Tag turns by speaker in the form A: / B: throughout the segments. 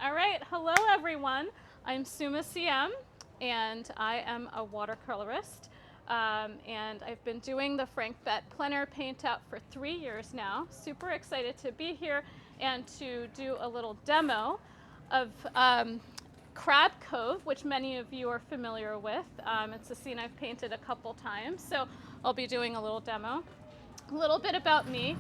A: All right, hello everyone. I'm Suma CM and I am a watercolorist. And I've been doing the Frank Bette Plein Air Paintout for 3 years now. Super excited to be here and to do a little demo of Crab Cove, which many of you are familiar with. It's a scene I've painted a couple times, so I'll be doing a little demo. A little bit about me.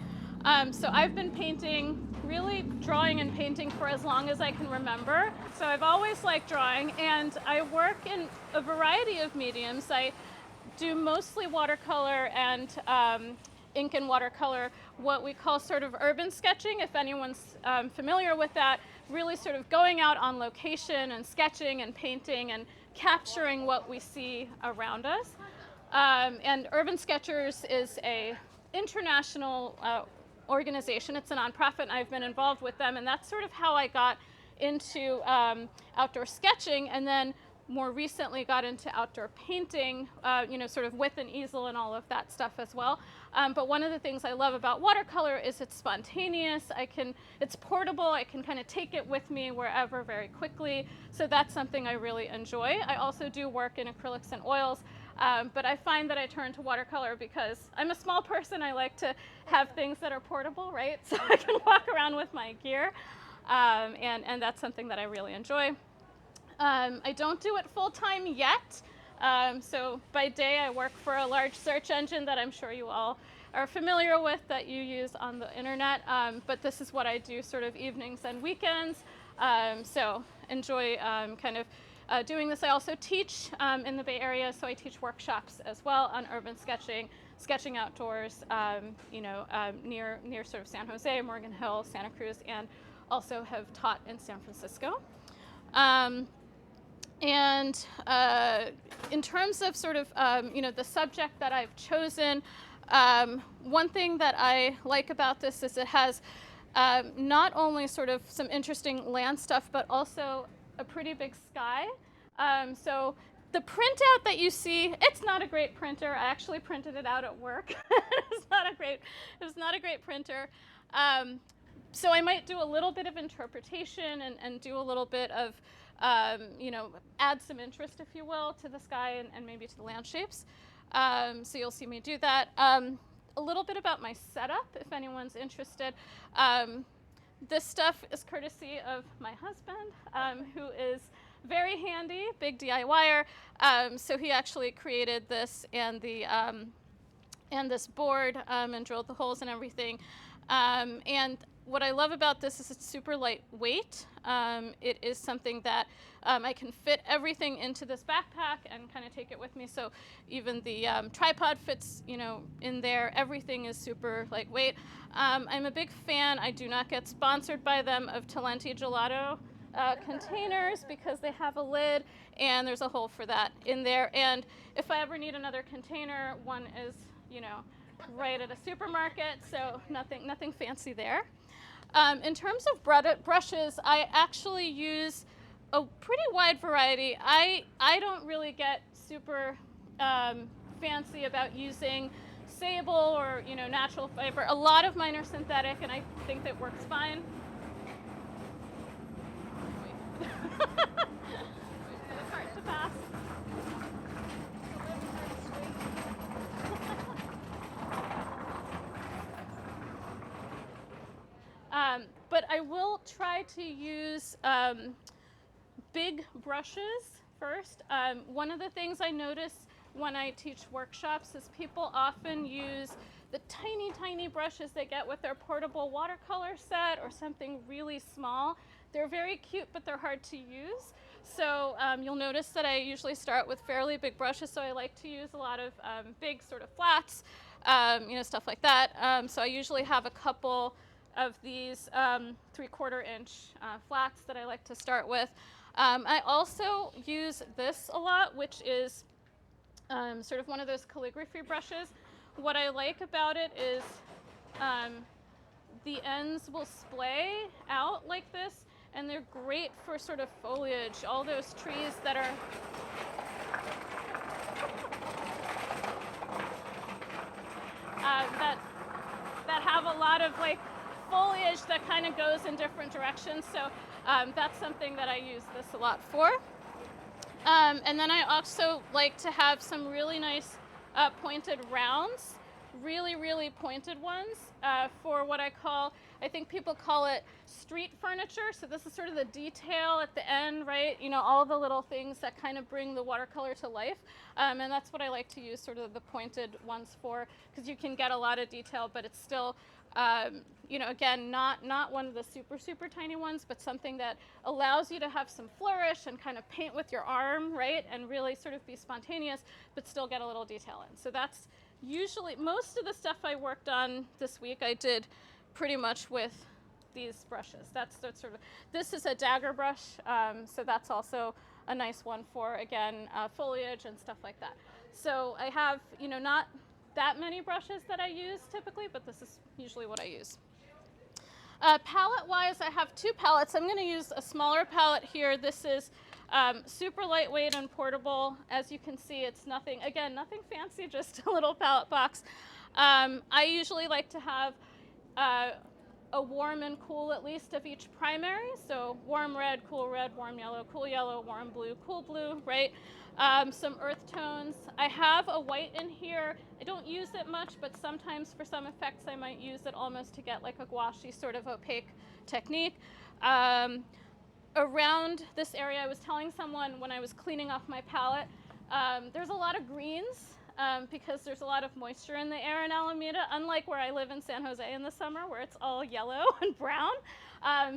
A: So I've been painting, really drawing and painting for as long as I can remember. So I've always liked drawing, and I work in a variety of mediums. I do mostly watercolor and ink and watercolor, what we call sort of urban sketching, if anyone's familiar with that, really sort of going out on location and sketching and painting and capturing what we see around us. And Urban Sketchers is a international organization. It's a nonprofit, and I've been involved with them, and that's sort of how I got into outdoor sketching, and then more recently got into outdoor painting, sort of with an easel and all of that stuff as well. But one of the things I love about watercolor is it's spontaneous. It's portable. I can kind of take it with me wherever very quickly. So that's something I really enjoy. I also do work in acrylics and oils. But I find that I turn to watercolor because I'm a small person. I like to have things that are portable, right? So I can walk around with my gear. And that's something that I really enjoy. I don't do it full-time yet. So by day I work for a large search engine that I'm sure you all are familiar with, that you use on the internet. But this is what I do sort of evenings and weekends. So enjoy doing this. I also teach in the Bay Area, so I teach workshops as well on urban sketching, sketching outdoors, near sort of San Jose, Morgan Hill, Santa Cruz, and also have taught in San Francisco. In terms of sort of, the subject that I've chosen, one thing that I like about this is it has not only sort of some interesting land stuff, but also a pretty big sky. So the printout that you see, it's not a great printer. I actually printed it out at work. It was not a great printer. So I might do a little bit of interpretation and do a little bit of, add some interest, if you will, to the sky and maybe to the landscapes. So you'll see me do that. A little bit about my setup, if anyone's interested. This stuff is courtesy of my husband, who is very handy, big DIYer. So he actually created this and this board and drilled the holes and everything. And what I love about this is it's super lightweight. It is something that I can fit everything into this backpack and kind of take it with me. So even the tripod fits, in there. Everything is super lightweight. I'm a big fan. I do not get sponsored by them, of Talenti Gelato containers, because they have a lid and there's a hole for that in there. And if I ever need another container, one is, right at a supermarket. So nothing fancy there. In terms of brushes, I actually use a pretty wide variety. I don't really get super fancy about using sable or natural fiber. A lot of mine are synthetic, and I think that works fine. Wait for the cart to pass. But I will try to use big brushes first. One of the things I notice when I teach workshops is people often use the tiny brushes they get with their portable watercolor set or something really small. They're very cute, but they're hard to use. So you'll notice that I usually start with fairly big brushes, so I like to use a lot of big sort of flats, stuff like that. So I usually have a couple of these 3/4 inch flats that I like to start with. I also use this a lot, which is sort of one of those calligraphy brushes. What I like about it is the ends will splay out like this, and they're great for sort of foliage. All those trees that are that have a lot of foliage that kind of goes in different directions. So That's something that I use this a lot for. And then I also like to have some really nice pointed rounds, really, really pointed ones for what I think people call it street furniture. So this is sort of the detail at the end, right? You know, all the little things that kind of bring the watercolor to life. And that's what I like to use sort of the pointed ones for, because you can get a lot of detail, but it's still, you know, again, not one of the super, super tiny ones, but something that allows you to have some flourish and kind of paint with your arm, right? And really sort of be spontaneous, but still get a little detail in. So that's usually, most of the stuff I worked on this week, I did pretty much with these brushes. That's sort of, this is a dagger brush, so that's also a nice one for, again, foliage and stuff like that. So I have, you know, not that many brushes that I use typically, but this is usually what I use. Palette-wise, I have two palettes. I'm going to use a smaller palette here. This is super lightweight and portable. As you can see, it's nothing, again, nothing fancy, just a little palette box. I usually like to have a warm and cool at least of each primary. So warm red, warm yellow, warm blue, cool blue, right? Some earth tones. I have a white in here. I don't use it much, but sometimes for some effects I might use it almost to get like a gouache sort of opaque technique. Around this area, I was telling someone when I was cleaning off my palette, there's a lot of greens because there's a lot of moisture in the air in Alameda, unlike where I live in San Jose in the summer where it's all yellow and brown.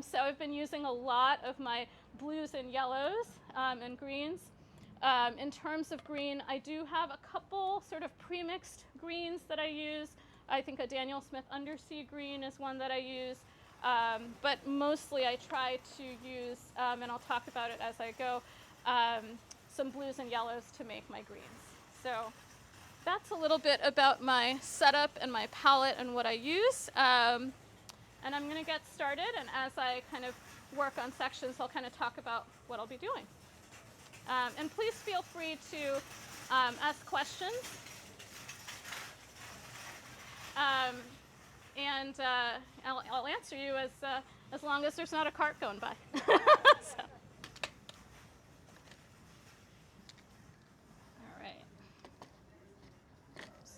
A: So I've been using a lot of my blues and yellows and greens. In terms of green, I do have a couple sort of pre-mixed greens that I use. I think a Daniel Smith Undersea green is one that I use. But mostly I try to use, and I'll talk about it as I go, some blues and yellows to make my greens. So that's a little bit about my setup and my palette and what I use. And I'm going to get started, and as I kind of work on sections, I'll kind of talk about what I'll be doing. And please feel free to ask questions. And I'll answer you as long as there's not a cart going by. So. All right. Oops.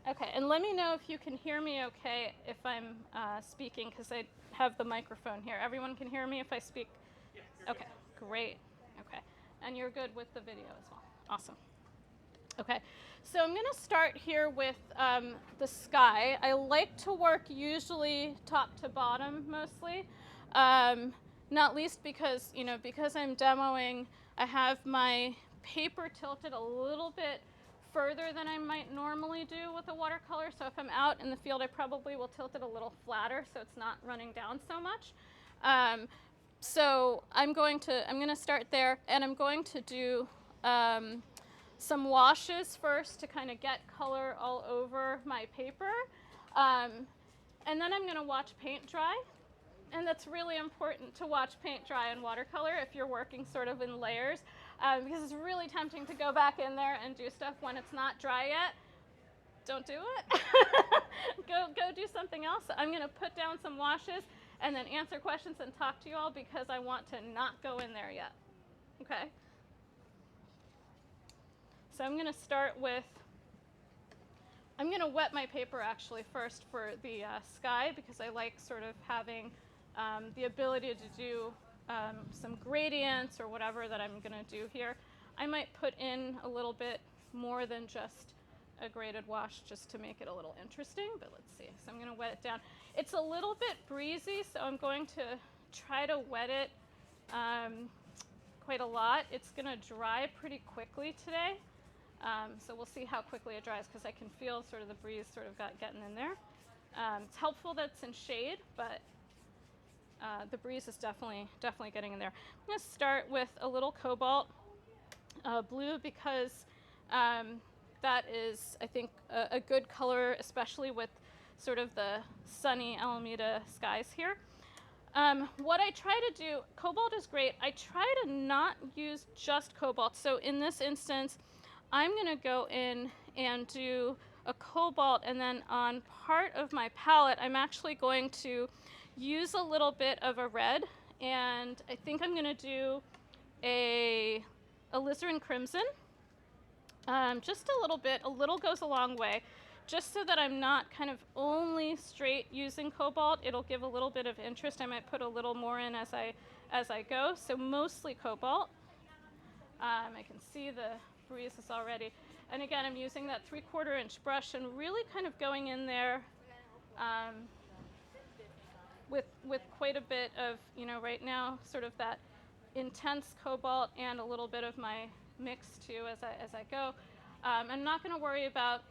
A: Okay, and let me know if you can hear me okay if I'm speaking, because I have the microphone here. Everyone can hear me if I speak? Yeah, okay, great. Okay, and you're good with the video as well. Awesome. Okay, so I'm going to start here with the sky. I like to work usually top to bottom mostly, not least because, you know, because I'm demoing, I have my paper tilted a little bit further than I might normally do with a watercolor. So if I'm out in the field, I probably will tilt it a little flatter so it's not running down so much. So I'm going to start there, and I'm going to do some washes first to kind of get color all over my paper. And then I'm going to watch paint dry. And that's really important to watch paint dry in watercolor if you're working sort of in layers, because it's really tempting to go back in there and do stuff when it's not dry yet. Don't do it. Go do something else. I'm going to put down some washes and then answer questions and talk to you all, because I want to not go in there yet. Okay? So I'm going to start with, I'm going to wet my paper actually first for the sky, because I like sort of having the ability to do some gradients or whatever that I'm going to do here. I might put in a little bit more than just a graded wash just to make it a little interesting, but let's see. So I'm going to wet it down. It's a little bit breezy, so I'm going to try to wet it quite a lot. It's going to dry pretty quickly today, so we'll see how quickly it dries, because I can feel sort of the breeze sort of getting in there. It's helpful that it's in shade, but the breeze is definitely getting in there. I'm going to start with a little cobalt blue, because that is, I think, a good color, especially with sort of the sunny Alameda skies here. What I try to do, cobalt is great. I try to not use just cobalt. So in this instance, I'm going to go in and do a cobalt, and then on part of my palette I'm actually going to use a little bit of a red, and I think I'm going to do a alizarin crimson. Just a little bit, a little goes a long way, just so that I'm not kind of only straight using cobalt. It'll give a little bit of interest. I might put a little more in as I go, so mostly cobalt. I can see the breezes already. And again, I'm using that 3/4 inch brush and really kind of going in there with quite a bit of, you know, right now, sort of that intense cobalt and a little bit of my mix too as I go. I'm not going to worry about,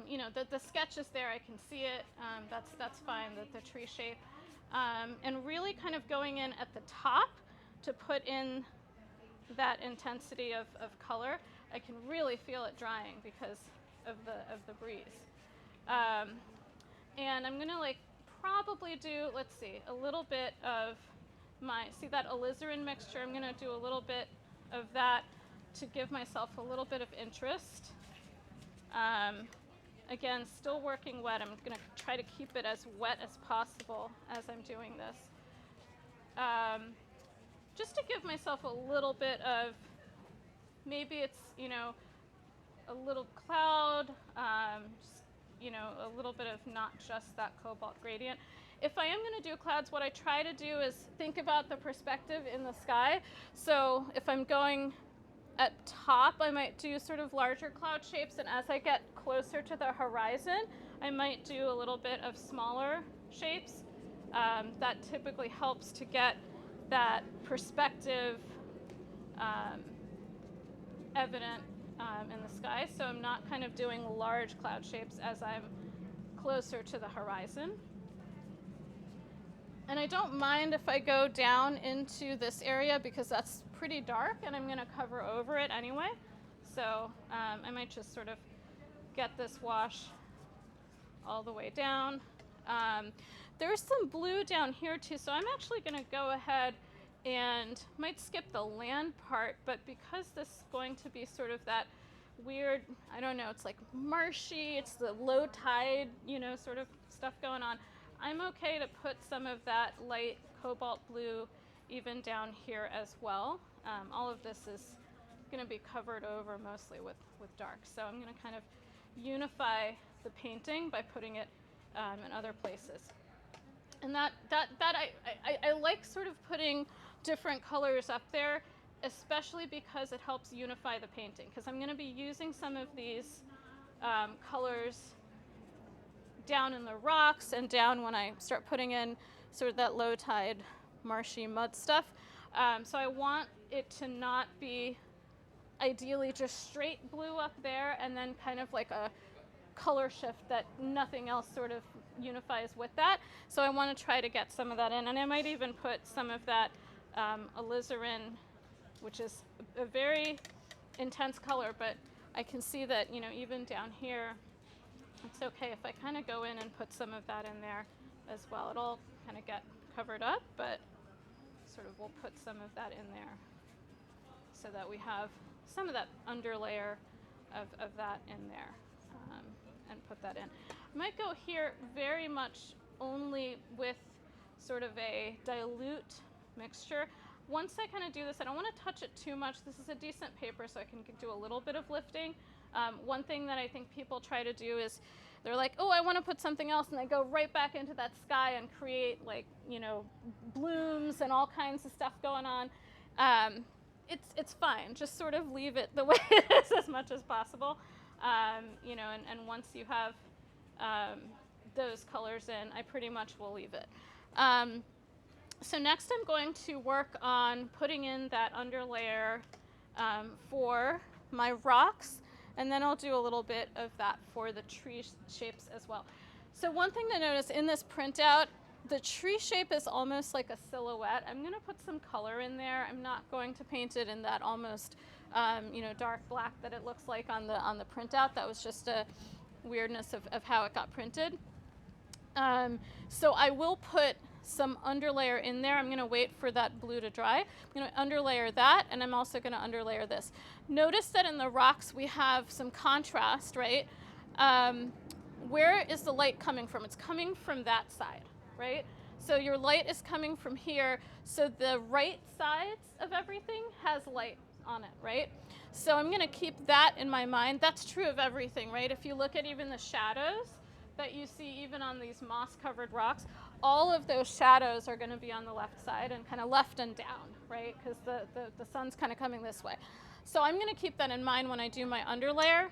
A: you know, the sketch is there. I can see it. That's fine, the tree shape. And really kind of going in at the top to put in that intensity of color. I can really feel it drying because of the breeze. And I'm gonna like probably do, let's see, a little bit of see that alizarin mixture. I'm gonna do a little bit of that to give myself a little bit of interest. Again, still working wet. I'm gonna try to keep it as wet as possible as I'm doing this. Just to give myself a little bit of, maybe it's, you know, a little cloud, just, you know, a little bit of not just that cobalt gradient. If I am going to do clouds, what I try to do is think about the perspective in the sky. So if I'm going at top, I might do sort of larger cloud shapes, and as I get closer to the horizon, I might do a little bit of smaller shapes. That typically helps to get that perspective evident in the sky. So I'm not kind of doing large cloud shapes as I'm closer to the horizon. And I don't mind if I go down into this area because that's pretty dark and I'm going to cover over it anyway. So I might just sort of get this wash all the way down. There's some blue down here too, so I'm actually going to go ahead and might skip the land part, but because this is going to be sort of that weird, I don't know, it's like marshy, it's the low tide, you know, sort of stuff going on. I'm okay to put some of that light cobalt blue even down here as well. All of this is going to be covered over mostly with dark, so I'm going to kind of unify the painting by putting it in other places. And that I like sort of putting different colors up there, especially because it helps unify the painting, because I'm going to be using some of these colors down in the rocks and down when I start putting in sort of that low tide marshy mud stuff. So I want it to not be ideally just straight blue up there and then kind of like a color shift that nothing else sort of unifies with that. So I want to try to get some of that in, and I might even put some of that alizarin, which is a very intense color, but I can see that, you know, even down here, it's okay if I kind of go in and put some of that in there as well. It'll kind of get covered up, but sort of we'll put some of that in there so that we have some of that underlayer of that in there, and put that in. I might go here very much only with sort of a dilute mixture. Once I kind of do this, I don't want to touch it too much. This is a decent paper, so I can do a little bit of lifting. One thing that I think people try to do is they're like, oh, I want to put something else, and they go right back into that sky and create, like, you know, blooms and all kinds of stuff going on. It's fine. Just sort of leave it the way it is as much as possible. You know, and once you have those colors in, I pretty much will leave it. So next I'm going to work on putting in that underlayer for my rocks, and then I'll do a little bit of that for the tree shapes as well. So one thing to notice in this printout, the tree shape is almost like a silhouette. I'm going to put some color in there. I'm not going to paint it in that almost you know, dark black that it looks like on the printout. That was just a weirdness of how it got printed. So I will put some underlayer in there. I'm going to wait for that blue to dry. I'm going to underlayer that, and I'm also going to underlayer this. Notice that in the rocks we have some contrast, right? Where is the light coming from? It's coming from that side, right? So your light is coming from here, so the right sides of everything has light on it, right? So I'm going to keep that in my mind. That's true of everything, right? If you look at even the shadows that you see even on these moss-covered rocks, all of those shadows are going to be on the left side and kind of left and down, right? Because the sun's kind of coming this way. So I'm going to keep that in mind when I do my underlayer.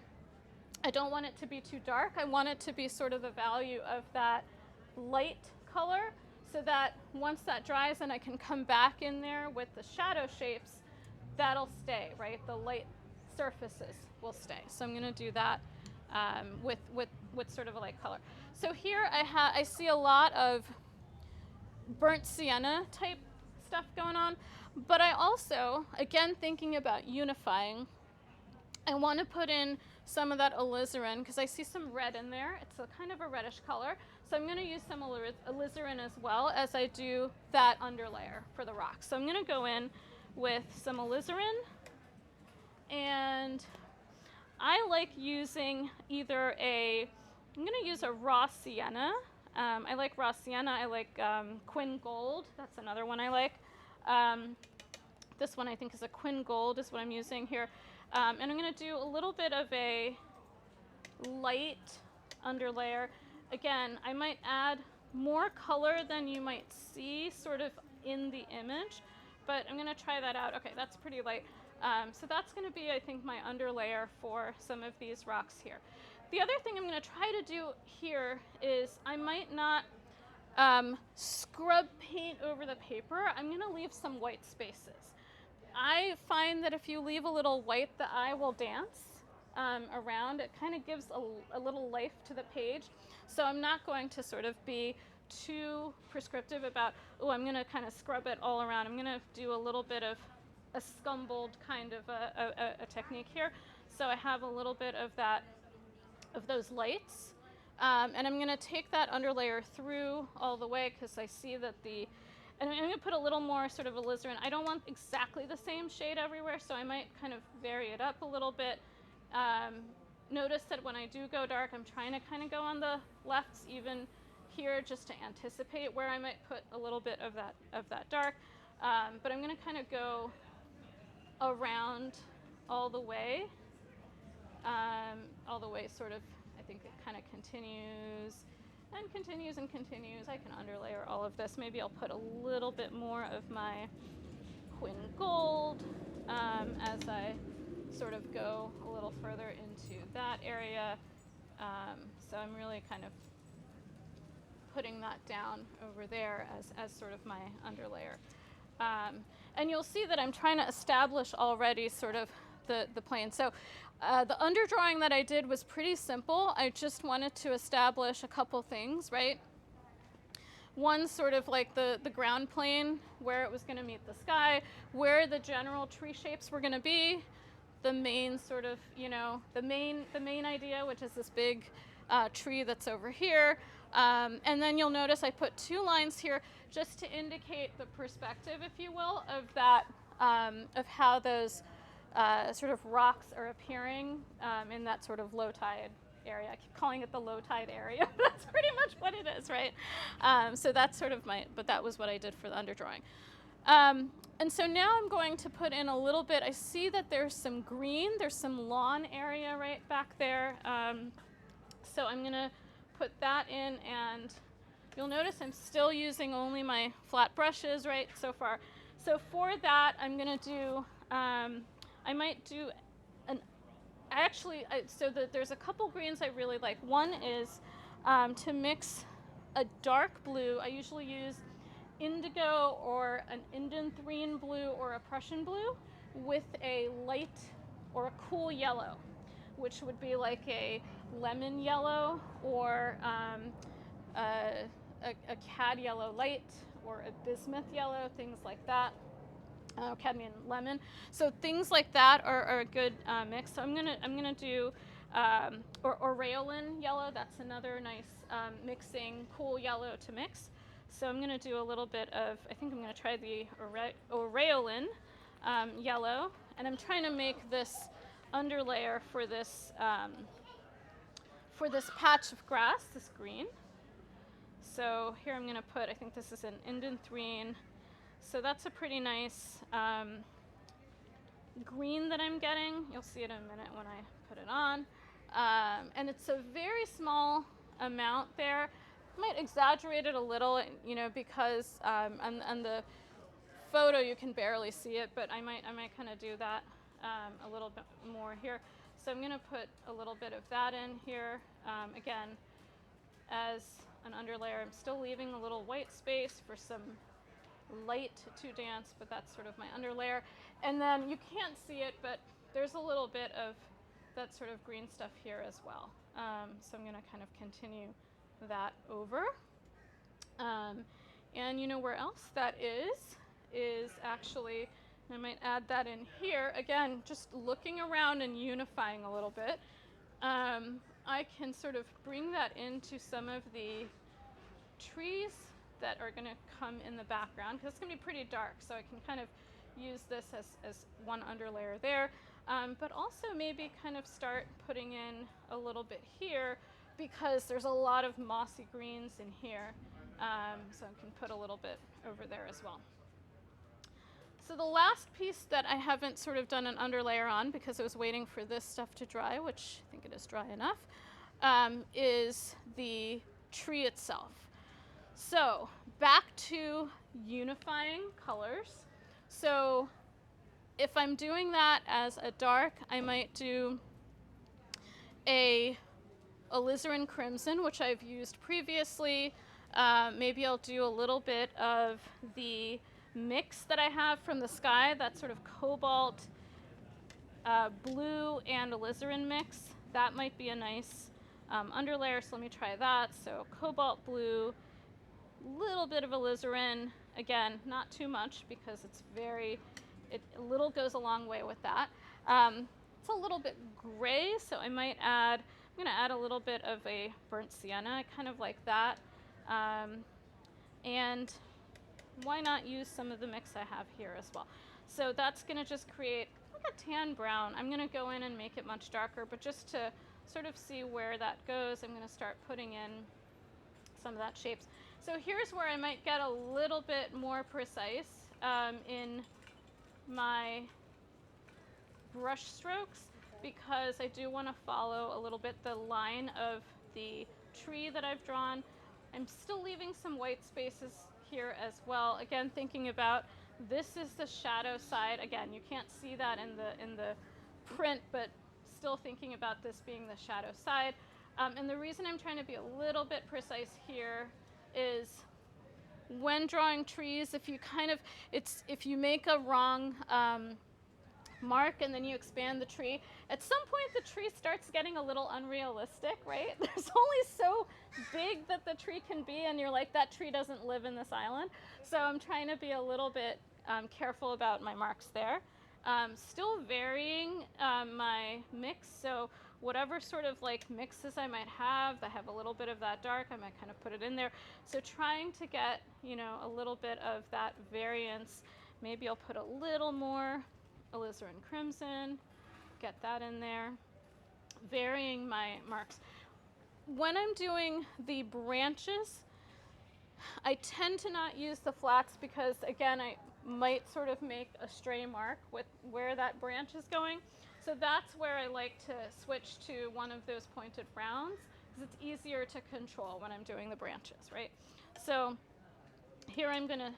A: I don't want it to be too dark. I want it to be sort of the value of that light color, so that once that dries and I can come back in there with the shadow shapes, that'll stay, right? The light surfaces will stay. So I'm going to do that with sort of a light color. So here I see a lot of burnt sienna type stuff going on, but I also, again thinking about unifying, I want to put in some of that alizarin because I see some red in there. It's a kind of a reddish color. So I'm going to use some alizarin as well as I do that underlayer for the rocks. So I'm going to go in with some alizarin, and I like using either I'm going to use a raw sienna. I like raw sienna. I like Quin Gold. That's another one I like. This one I think is a Quin Gold is what I'm using here. And I'm going to do a little bit of a light underlayer. Again, I might add more color than you might see sort of in the image, but I'm going to try that out. Okay, that's pretty light. So that's going to be, I think, my underlayer for some of these rocks here. The other thing I'm going to try to do here is I might not scrub paint over the paper. I'm going to leave some white spaces. I find that if you leave a little white, the eye will dance around. It kind of gives a little life to the page. So I'm not going to sort of be too prescriptive about, oh, I'm going to kind of scrub it all around. I'm going to do a little bit of a scumbled kind of a technique here. So I have a little bit of that, of those lights. And I'm going to take that underlayer through all the way because I see that and I'm going to put a little more sort of alizarin. I don't want exactly the same shade everywhere, so I might kind of vary it up a little bit. Notice that when I do go dark, I'm trying to kind of go on the lefts even here just to anticipate where I might put a little bit of that dark. But I'm going to kind of go around all the way sort of. I think it kind of continues and continues and continues. I can underlayer all of this. Maybe I'll put a little bit more of my Quin Gold as I sort of go a little further into that area. So I'm really kind of putting that down over there as sort of my underlayer. And you'll see that I'm trying to establish already sort of the plane. So the underdrawing that I did was pretty simple. I just wanted to establish a couple things, right? One, sort of like the ground plane, where it was going to meet the sky, where the general tree shapes were going to be, the main sort of, the main idea, which is this big tree that's over here. And then you'll notice I put two lines here just to indicate the perspective, if you will, of that, of how those sort of rocks are appearing in that sort of low tide area. I keep calling it the low tide area, but that's pretty much what it is, right? So that's sort of but that was what I did for the underdrawing. And so now I'm going to put in a little bit. I see that there's some green, there's some lawn area right back there. So I'm gonna put that in, and you'll notice I'm still using only my flat brushes, right, so far. So for that, I'm gonna do, I might do there's a couple greens I really like. One is to mix a dark blue. I usually use indigo or an indanthrene blue or a Prussian blue with a light or a cool yellow, which would be like a lemon yellow or a cad yellow light or a bismuth yellow, things like that. Cadmium lemon. So things like that are a good mix. So I'm gonna do or Rayolin yellow. That's another nice mixing cool yellow to mix. So I'm going to do a little bit of, I think I'm going to try the Aureolin yellow, and I'm trying to make this underlayer for this patch of grass, this green. So here I'm going to put, I think this is an indanthrene. So that's a pretty nice green that I'm getting. You'll see it in a minute when I put it on. And it's a very small amount there. I might exaggerate it a little, you know, because on the photo you can barely see it, but I might kind of do that a little bit more here. So I'm going to put a little bit of that in here. Again, as an underlayer, I'm still leaving a little white space for some light to dance, but that's sort of my underlayer. And then you can't see it, but there's a little bit of that sort of green stuff here as well. So I'm going to kind of continue that over. And you know where else that is actually, I might add that in here. Again, just looking around and unifying a little bit. I can sort of bring that into some of the trees that are going to come in the background, because it's going to be pretty dark, so I can kind of use this as one underlayer there, but also maybe kind of start putting in a little bit here, because there's a lot of mossy greens in here, so I can put a little bit over there as well. So the last piece that I haven't sort of done an underlayer on, because I was waiting for this stuff to dry, which I think it is dry enough, is the tree itself. So back to unifying colors. So if I'm doing that as a dark, I might do a alizarin crimson, which I've used previously. Maybe I'll do a little bit of the mix that I have from the sky, that sort of cobalt blue and alizarin mix. That might be a nice underlayer, so let me try that. So cobalt blue, little bit of alizarin, again, not too much, because it's a little goes a long way with that. It's a little bit gray, so I might add, I'm going to add a little bit of a burnt sienna. I kind of like that. And why not use some of the mix I have here as well? So that's going to just create like a tan brown. I'm going to go in and make it much darker, but just to sort of see where that goes, I'm going to start putting in some of that shapes. So here's where I might get a little bit more precise in my brush strokes, because I do want to follow a little bit the line of the tree that I've drawn. I'm still leaving some white spaces here as well. Again, thinking about this is the shadow side. Again, you can't see that in the print, but still thinking about this being the shadow side. And the reason I'm trying to be a little bit precise here is when drawing trees, if you make a wrong mark and then you expand the tree, at some point the tree starts getting a little unrealistic, right? There's only so big that the tree can be, and you're like, that tree doesn't live in this island. So I'm trying to be a little bit careful about my marks there. Still varying my mix, so whatever sort of like mixes I might have that have a little bit of that dark, I might kind of put it in there. So trying to get, you know, a little bit of that variance. Maybe I'll put a little more alizarin crimson, get that in there, varying my marks. When I'm doing the branches, I tend to not use the flats, because again, I might sort of make a stray mark with where that branch is going. So that's where I like to switch to one of those pointed browns, because it's easier to control when I'm doing the branches, right? So here I'm going to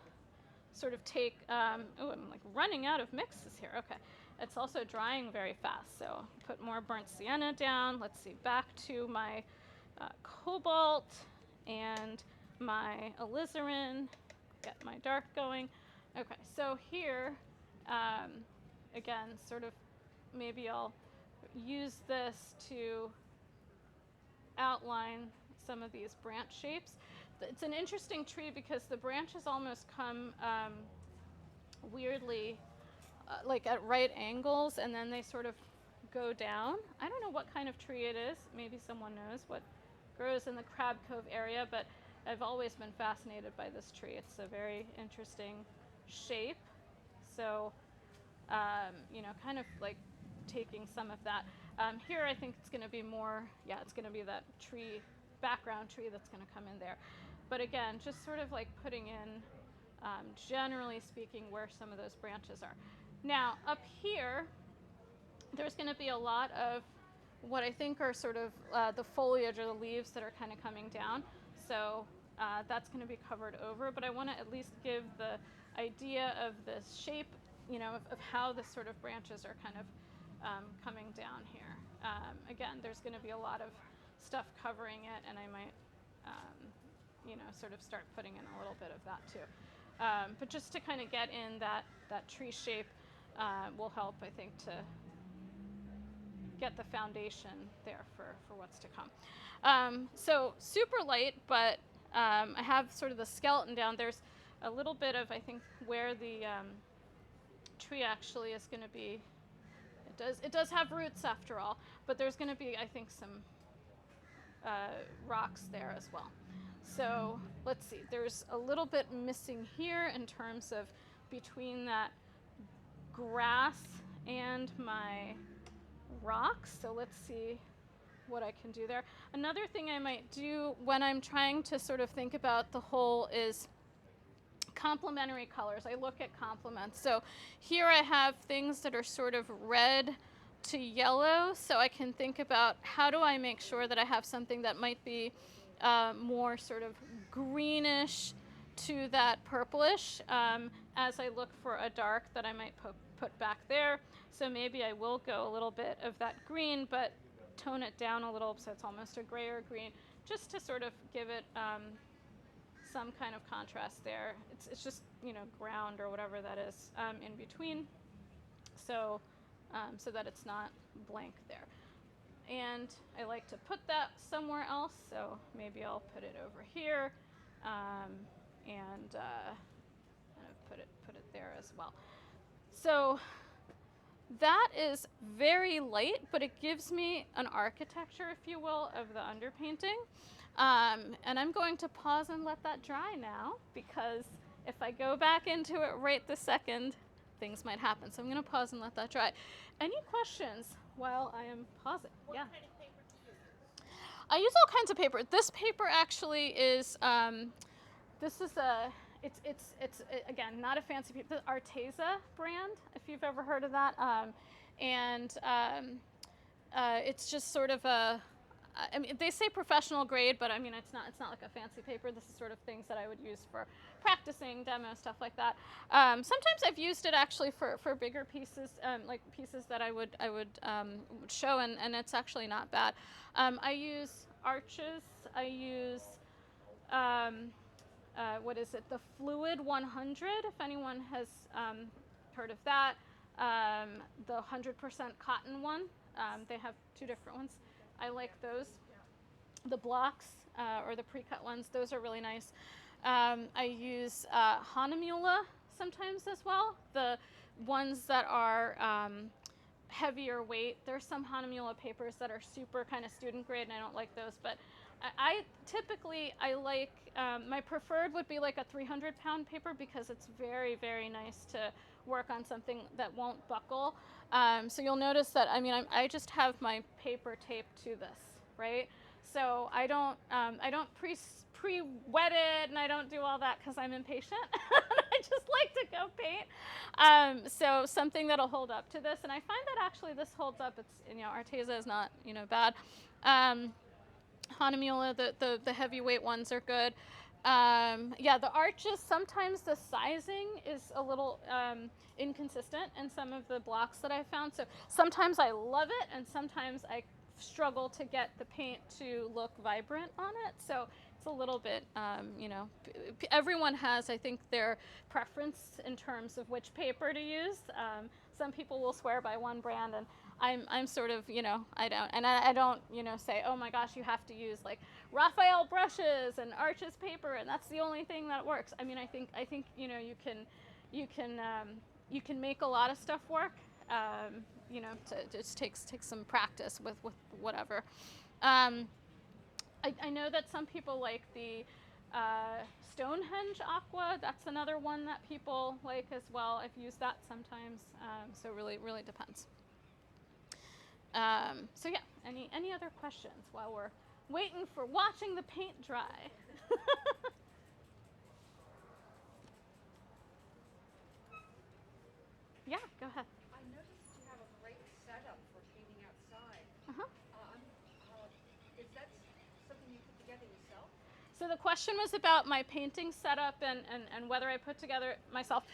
A: sort of take, oh, I'm like running out of mixes here. Okay. It's also drying very fast, so put more burnt sienna down. Let's see, back to my cobalt and my alizarin, get my dark going. Okay, so here, again, sort of maybe I'll use this to outline some of these branch shapes. It's an interesting tree because the branches almost come weirdly like at right angles, and then they sort of go down. I don't know what kind of tree it is. Maybe someone knows what grows in the Crab Cove area, but I've always been fascinated by this tree. It's a very interesting shape. So, you know, kind of like taking some of that. Here I think it's going to be more, yeah, it's going to be that tree, background tree that's going to come in there. But again, just sort of like putting in, generally speaking, where some of those branches are. Now, up here, there's going to be a lot of what I think are sort of the foliage or the leaves that are kind of coming down. So that's going to be covered over, but I want to at least give the idea of the shape, you know, of how the sort of branches are kind of coming down here. Again, there's going to be a lot of stuff covering it, and I might, you know, sort of start putting in a little bit of that too. But just to kind of get in that tree shape will help, I think, to get the foundation there for what's to come. So super light, but I have sort of the skeleton down. There's a little bit of, I think, where the tree actually is going to be. It does have roots after all, but there's going to be, I think, some rocks there as well. So let's see, there's a little bit missing here in terms of between that grass and my rocks. So let's see what I can do there. Another thing I might do when I'm trying to sort of think about the whole is complementary colors. I look at complements. So here I have things that are sort of red to yellow, so I can think about how do I make sure that I have something that might be more sort of greenish to that purplish as I look for a dark that I might put back there. So maybe I will go a little bit of that green, but tone it down a little so it's almost a grayer green, just to sort of give it some kind of contrast there. It's just, you know, ground or whatever that is in between, so so that it's not blank there. And I like to put that somewhere else, so maybe I'll put it over here, and put it there as well. So that is very light, but it gives me an architecture, if you will, of the underpainting. And I'm going to pause and let that dry now, because if I go back into it right this second, things might happen. So I'm going to pause and let that dry. Any questions while I am pausing?
B: What
A: yeah.
B: kind of paper do you use?
A: I use all kinds of paper. This paper actually is, this is it's again, not a fancy paper, the Arteza brand, if you've ever heard of that. It's just sort of a, I mean, they say professional grade, but I mean, it's not like a fancy paper. This is sort of things that I would use for practicing, demo, stuff like that. Sometimes I've used it actually for bigger pieces, like pieces that I would show, and it's actually not bad. I use Arches. I use, what is it? The Fluid 100, if anyone has heard of that. The 100% cotton one. They have two different ones. I like those. The blocks or the pre-cut ones, those are really nice. I use Hahnemühle sometimes as well. The ones that are heavier weight. There's some Hahnemühle papers that are super kind of student grade, and I don't like those. But I typically like, my preferred would be like a 300-pound paper, because it's very, very nice to work on something that won't buckle. So you'll notice that, I mean, I just have my paper taped to this, right? So I don't pre-wet it, and I don't do all that because I'm impatient. I just like to go paint. So something that'll hold up to this, and I find that actually this holds up. It's, you know, Arteza is not, you know, bad. Hahnemühle, the heavyweight ones are good. Yeah, the Arches, sometimes the sizing is a little inconsistent in some of the blocks that I found. So sometimes I love it, and sometimes I struggle to get the paint to look vibrant on it. So it's a little bit, you know, everyone has, I think, their preference in terms of which paper to use. Some people will swear by one brand, and I'm sort of, you know, I don't, you know, say, oh my gosh, you have to use like Raphael brushes and Arches paper, and that's the only thing that works. I mean, I think, you know, you can make a lot of stuff work. You know, it just takes some practice with whatever. I know that some people like the Stonehenge aqua, that's another one that people like as well. I've used that sometimes, so really depends. So yeah, any other questions while we're waiting for watching the paint dry? Yeah, go ahead.
B: I noticed you have a great setup for painting outside.
A: Uh-huh.
B: Is that something you put together yourself?
A: So the question was about my painting setup and whether I put together myself.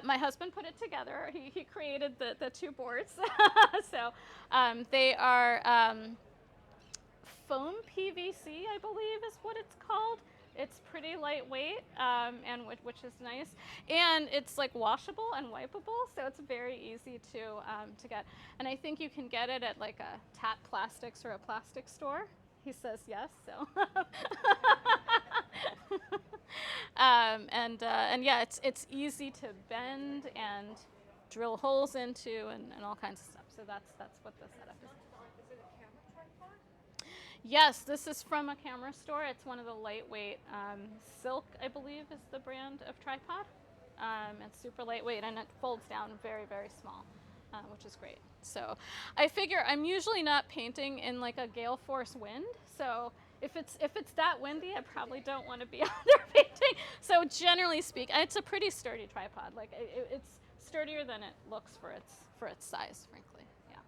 A: My husband put it together. He created the two boards. So they are foam PVC, I believe is what it's called. It's pretty lightweight, and which is nice, and it's like washable and wipeable, so it's very easy to get. And I think you can get it at like a Tat Plastics or a plastic store. He says yes, so. And yeah, it's easy to bend and drill holes into and all kinds of stuff. So that's what the setup is.
B: Is it a camera tripod?
A: Yes, this is from a camera store. It's one of the lightweight Silk, I believe, is the brand of tripod. It's super lightweight and it folds down very small, which is great. So I figure I'm usually not painting in like a gale force wind. So if it's that windy, I probably don't want to be out there painting. So generally speaking, it's a pretty sturdy tripod. Like it's sturdier than it looks for its size, frankly. Yeah.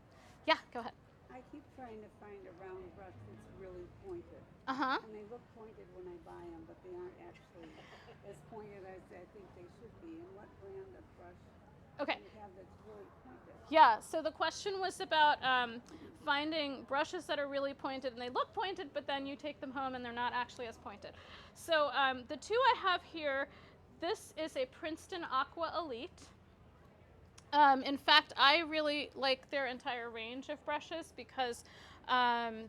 A: Yeah. Go ahead.
C: I keep trying to find a round brush that's really pointed.
A: Uh-huh.
C: And they look pointed when I buy them, but they aren't actually as pointed as I think they should be. And what brand of brush
A: Okay.
C: do you have that's really pointed?
A: Yeah, so the question was about finding brushes that are really pointed, and they look pointed, but then you take them home and they're not actually as pointed. So the two I have here, this is a Princeton Aqua Elite. In fact, I really like their entire range of brushes because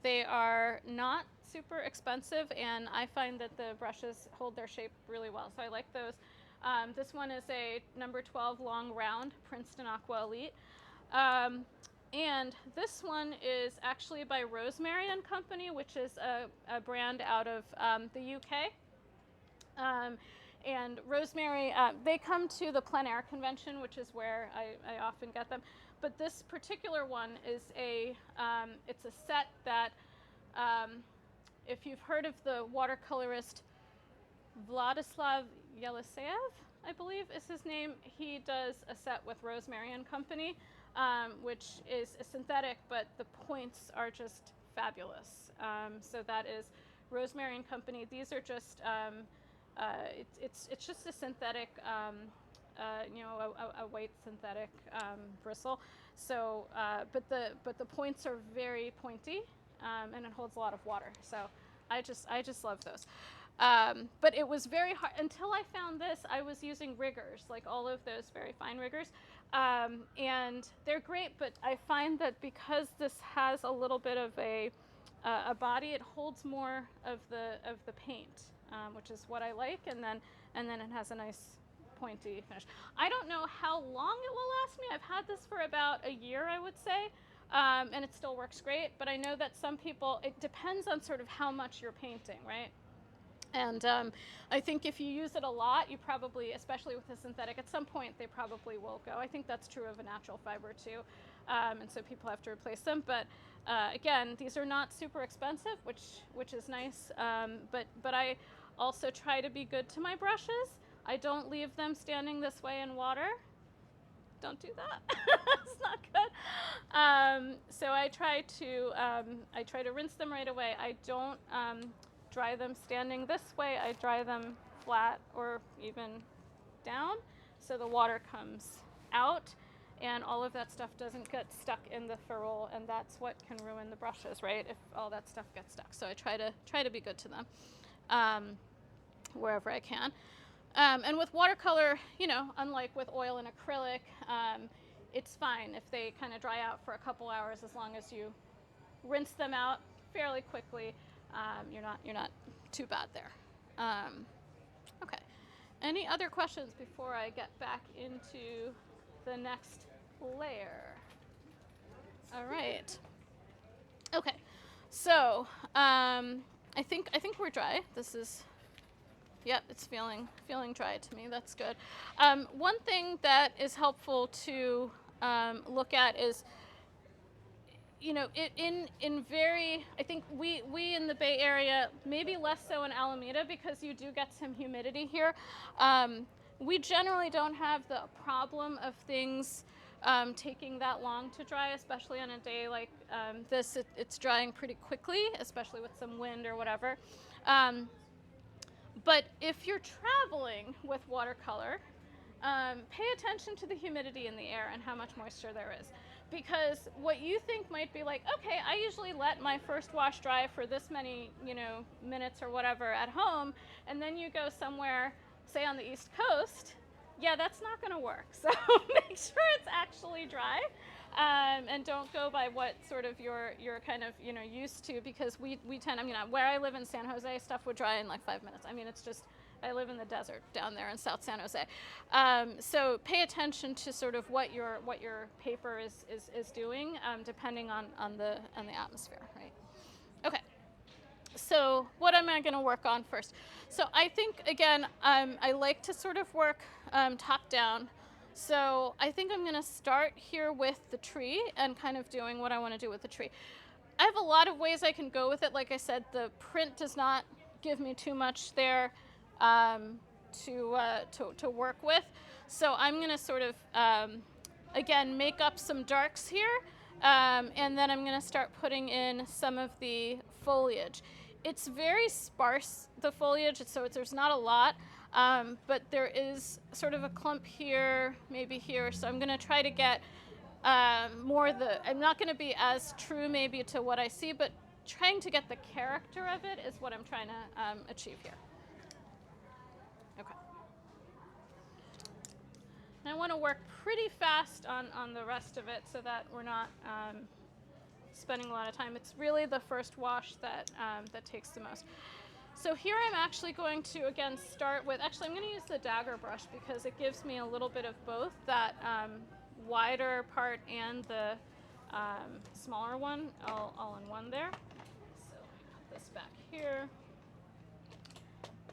A: they are not super expensive, and I find that the brushes hold their shape really well. So I like those. This one is a number 12 long round Princeton Aqua Elite. And this one is actually by Rosemary and Company, which is a brand out of the UK. And Rosemary, they come to the plein air convention, which is where I often get them. But this particular one is it's a set that, if you've heard of the watercolorist Vladislav Yeliseyev, I believe is his name, he does a set with Rosemary and Company, which is a synthetic, but the points are just fabulous. So that is Rosemary and Company. These are just it's just a synthetic, a white synthetic bristle. So, but the points are very pointy, and it holds a lot of water. So, I just love those. But it was very hard until I found this. I was using riggers, like all of those very fine riggers, and they're great. But I find that because this has a little bit of a body, it holds more of the paint, which is what I like, and then it has a nice pointy finish. I don't know how long it will last me. I've had this for about a year, I would say, and it still works great. But I know that some people, it depends on sort of how much you're painting, right? And I think if you use it a lot, you probably, especially with the synthetic, at some point they probably will go. I think that's true of a natural fiber too, and so people have to replace them. But again, these are not super expensive, which is nice. But I also try to be good to my brushes. I don't leave them standing this way in water. Don't do that. It's not good. So I try to rinse them right away. I don't dry them standing this way. I dry them flat or even down, so the water comes out and all of that stuff doesn't get stuck in the ferrule, and that's what can ruin the brushes, right? If all that stuff gets stuck. So I try to be good to them wherever I can. And with watercolor, unlike with oil and acrylic, it's fine if they kind of dry out for a couple hours, as long as you rinse them out fairly quickly. You're not too bad there. Okay. Any other questions before I get back into the next layer? All right. Okay. So I think we're dry. This is Yep, it's feeling dry to me. That's good. One thing that is helpful to look at is, you know, I think we in the Bay Area, maybe less so in Alameda because you do get some humidity here. We generally don't have the problem of things taking that long to dry, especially on a day like this. It's drying pretty quickly, especially with some wind or whatever. But if you're traveling with watercolor, pay attention to the humidity in the air and how much moisture there is. Because what you think might be like, okay, I usually let my first wash dry for this many, minutes or whatever at home, and then you go somewhere, say on the East Coast, yeah, that's not going to work. So make sure it's actually dry, and don't go by what sort of you're kind of used to, because we tend, where I live in San Jose, stuff would dry in like 5 minutes. It's just, I live in the desert down there in South San Jose. So pay attention to sort of what your paper is doing, depending on the atmosphere, right? Okay. So what am I going to work on first? So I think, again, I like to sort of work top down. So I think I'm going to start here with the tree and kind of doing what I want to do with the tree. I have a lot of ways I can go with it. Like I said, the print does not give me too much there to work with. So I'm going to sort of, again, make up some darks here, and then I'm going to start putting in some of the foliage. It's very sparse, the foliage, so there's not a lot, but there is sort of a clump here, maybe here, so I'm going to try to get I'm not going to be as true maybe to what I see, but trying to get the character of it is what I'm trying to achieve here. Okay. And I want to work pretty fast on the rest of it so that we're not spending a lot of time. It's really the first wash that takes the most. So here I'm actually going to, again, start with, I'm going to use the dagger brush because it gives me a little bit of both, that wider part and the smaller one all in one there. So let me put this back here.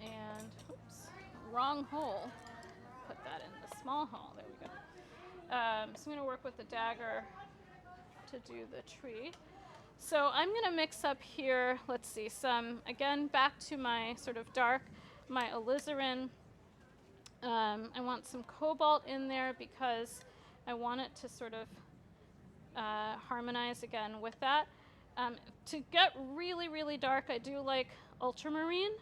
A: And, oops, wrong hole. Put that in the small hole. There we go. So I'm going to work with the dagger to do the tree. So I'm going to mix up here, let's see, some, again, back to my sort of dark, my alizarin. I want some cobalt in there because I want it to sort of harmonize again with that. To get really, really dark, I do like ultramarine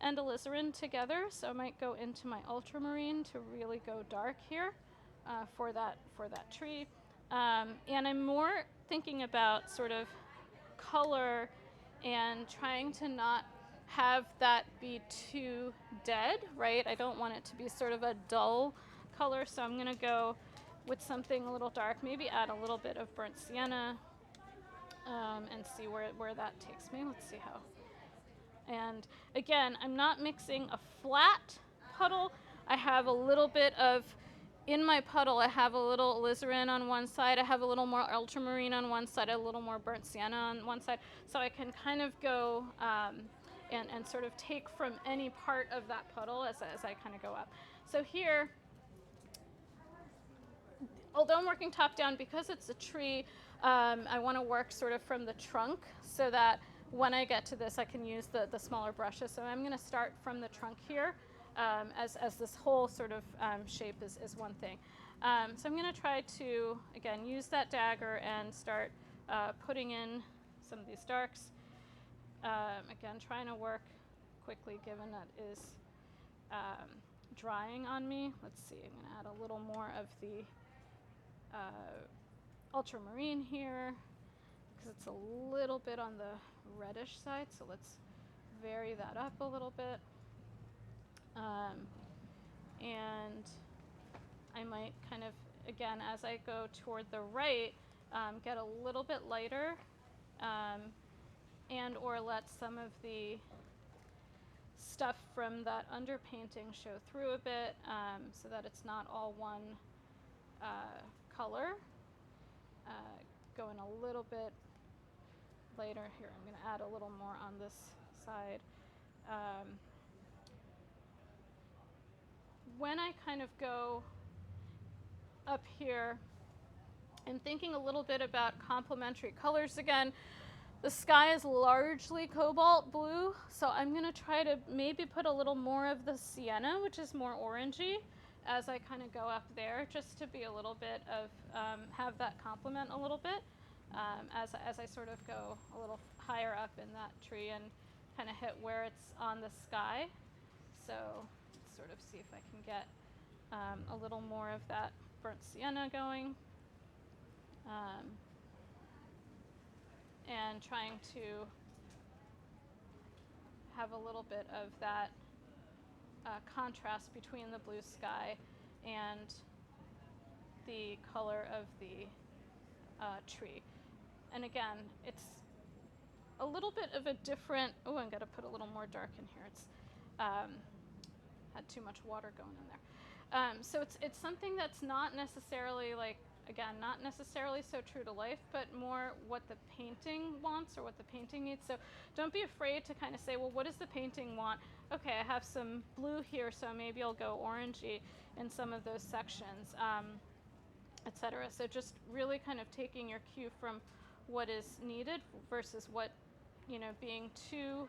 A: and alizarin together, so I might go into my ultramarine to really go dark here for that tree. And I'm more thinking about sort of color and trying to not have that be too dead, right? I don't want it to be sort of a dull color, so I'm going to go with something a little dark, maybe add a little bit of burnt sienna, and see where that takes me. Let's see how. And again, I'm not mixing a flat puddle. I have a little bit of, in my puddle, I have a little alizarin on one side, I have a little more ultramarine on one side, a little more burnt sienna on one side, so I can kind of go and sort of take from any part of that puddle as I kind of go up. So here, although I'm working top down, because it's a tree, I want to work sort of from the trunk so that when I get to this, I can use the smaller brushes. So I'm going to start from the trunk here, as this whole sort of shape is one thing. So I'm going to try to, again, use that dagger and start putting in some of these darks. Again, trying to work quickly given that is drying on me. Let's see, I'm going to add a little more of the ultramarine here because it's a little bit on the reddish side, so let's vary that up a little bit. And I might kind of, again, as I go toward the right, get a little bit lighter, and or let some of the stuff from that underpainting show through a bit, so that it's not all one color. Going a little bit later here, I'm going to add a little more on this side. when I kind of go up here, I'm thinking a little bit about complementary colors again. The sky is largely cobalt blue, so I'm going to try to maybe put a little more of the sienna, which is more orangey, as I kind of go up there, just to be a little bit of, have that complement a little bit as I sort of go a little higher up in that tree and kind of hit where it's on the sky. So let's sort of see if I can get a little more of that burnt sienna going. And trying to have a little bit of that contrast between the blue sky and the color of the tree. And again, it's a little bit of a different, oh, I'm gonna put a little more dark in here. It's had too much water going in there. So it's something that's not necessarily like, again, not necessarily so true to life, but more what the painting wants or what the painting needs. So don't be afraid to kind of say, well, what does the painting want? Okay, I have some blue here, so maybe I'll go orangey in some of those sections, etc. So just really kind of taking your cue from what is needed versus what, you know, being too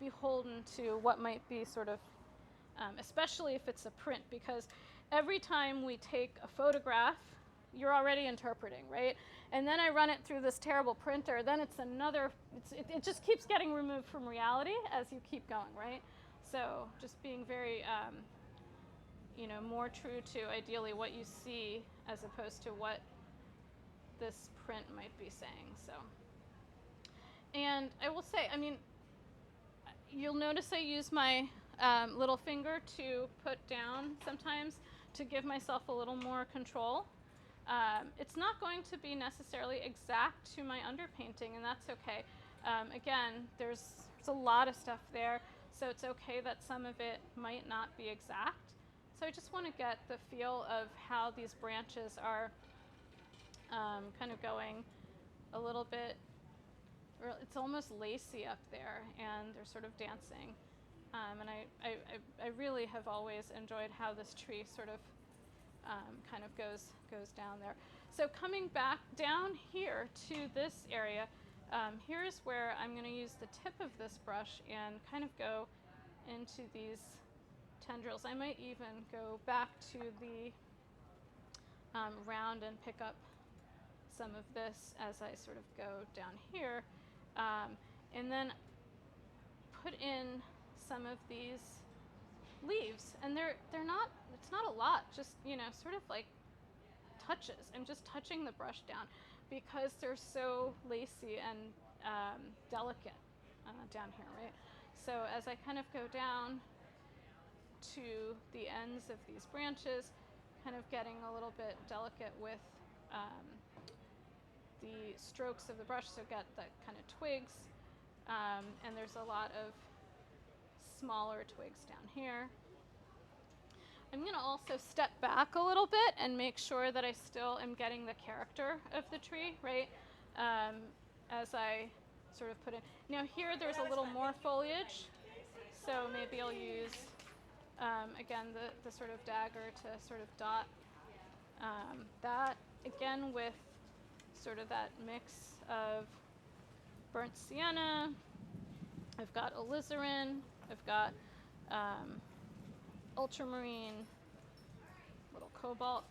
A: beholden to what might be sort of, especially if it's a print, because every time we take a photograph, you're already interpreting, right? And then I run it through this terrible printer, then it's another, it just keeps getting removed from reality as you keep going, right? So just being very, you know, more true to ideally what you see as opposed to what this print might be saying, so. And I will say, I mean, you'll notice I use my little finger to put down sometimes to give myself a little more control. It's not going to be necessarily exact to my underpainting, and that's okay. Again, there's a lot of stuff there, so it's okay that some of it might not be exact. So I just want to get the feel of how these branches are kind of going a little bit, or it's almost lacy up there, and they're sort of dancing. And I really have always enjoyed how this tree sort of kind of goes down there. So coming back down here to this area, here's where I'm going to use the tip of this brush and kind of go into these tendrils. I might even go back to the round and pick up some of this as I sort of go down here, and then put in some of these leaves, and they're not, it's not a lot, just, you know, sort of like touches. I'm just touching the brush down because they're so lacy and delicate down here, right? So as I kind of go down to the ends of these branches, kind of getting a little bit delicate with the strokes of the brush, so got that kind of twigs, and there's a lot of smaller twigs down here. I'm going to also step back a little bit and make sure that I still am getting the character of the tree, right? As I sort of put in. Now here there's a little more foliage, so maybe I'll use, again, the sort of dagger to sort of dot that, again with sort of that mix of burnt sienna. I've got alizarin, I've got ultramarine, little cobalt,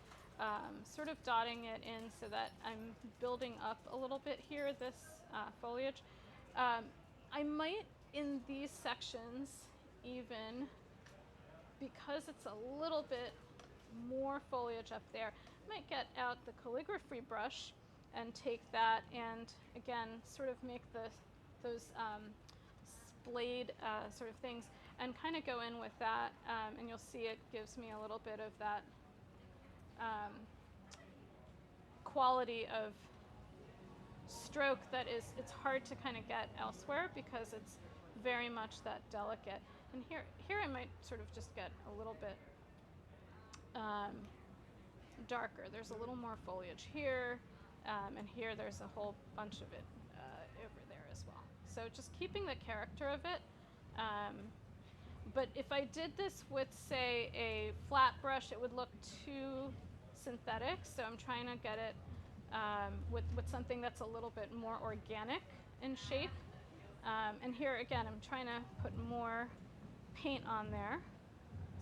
A: sort of dotting it in so that I'm building up a little bit here, this foliage. I might, in these sections, even, because it's a little bit more foliage up there, I might get out the calligraphy brush and take that and, again, sort of make those splayed sort of things and kind of go in with that, and you'll see it gives me a little bit of that quality of stroke that is, it's hard to kind of get elsewhere because it's very much that delicate. And here I might sort of just get a little bit darker. There's a little more foliage here, and here there's a whole bunch of it over there as well. So just keeping the character of it. But if I did this with, say, a flat brush, it would look too synthetic. So I'm trying to get it with something that's a little bit more organic in shape. And here again, I'm trying to put more paint on there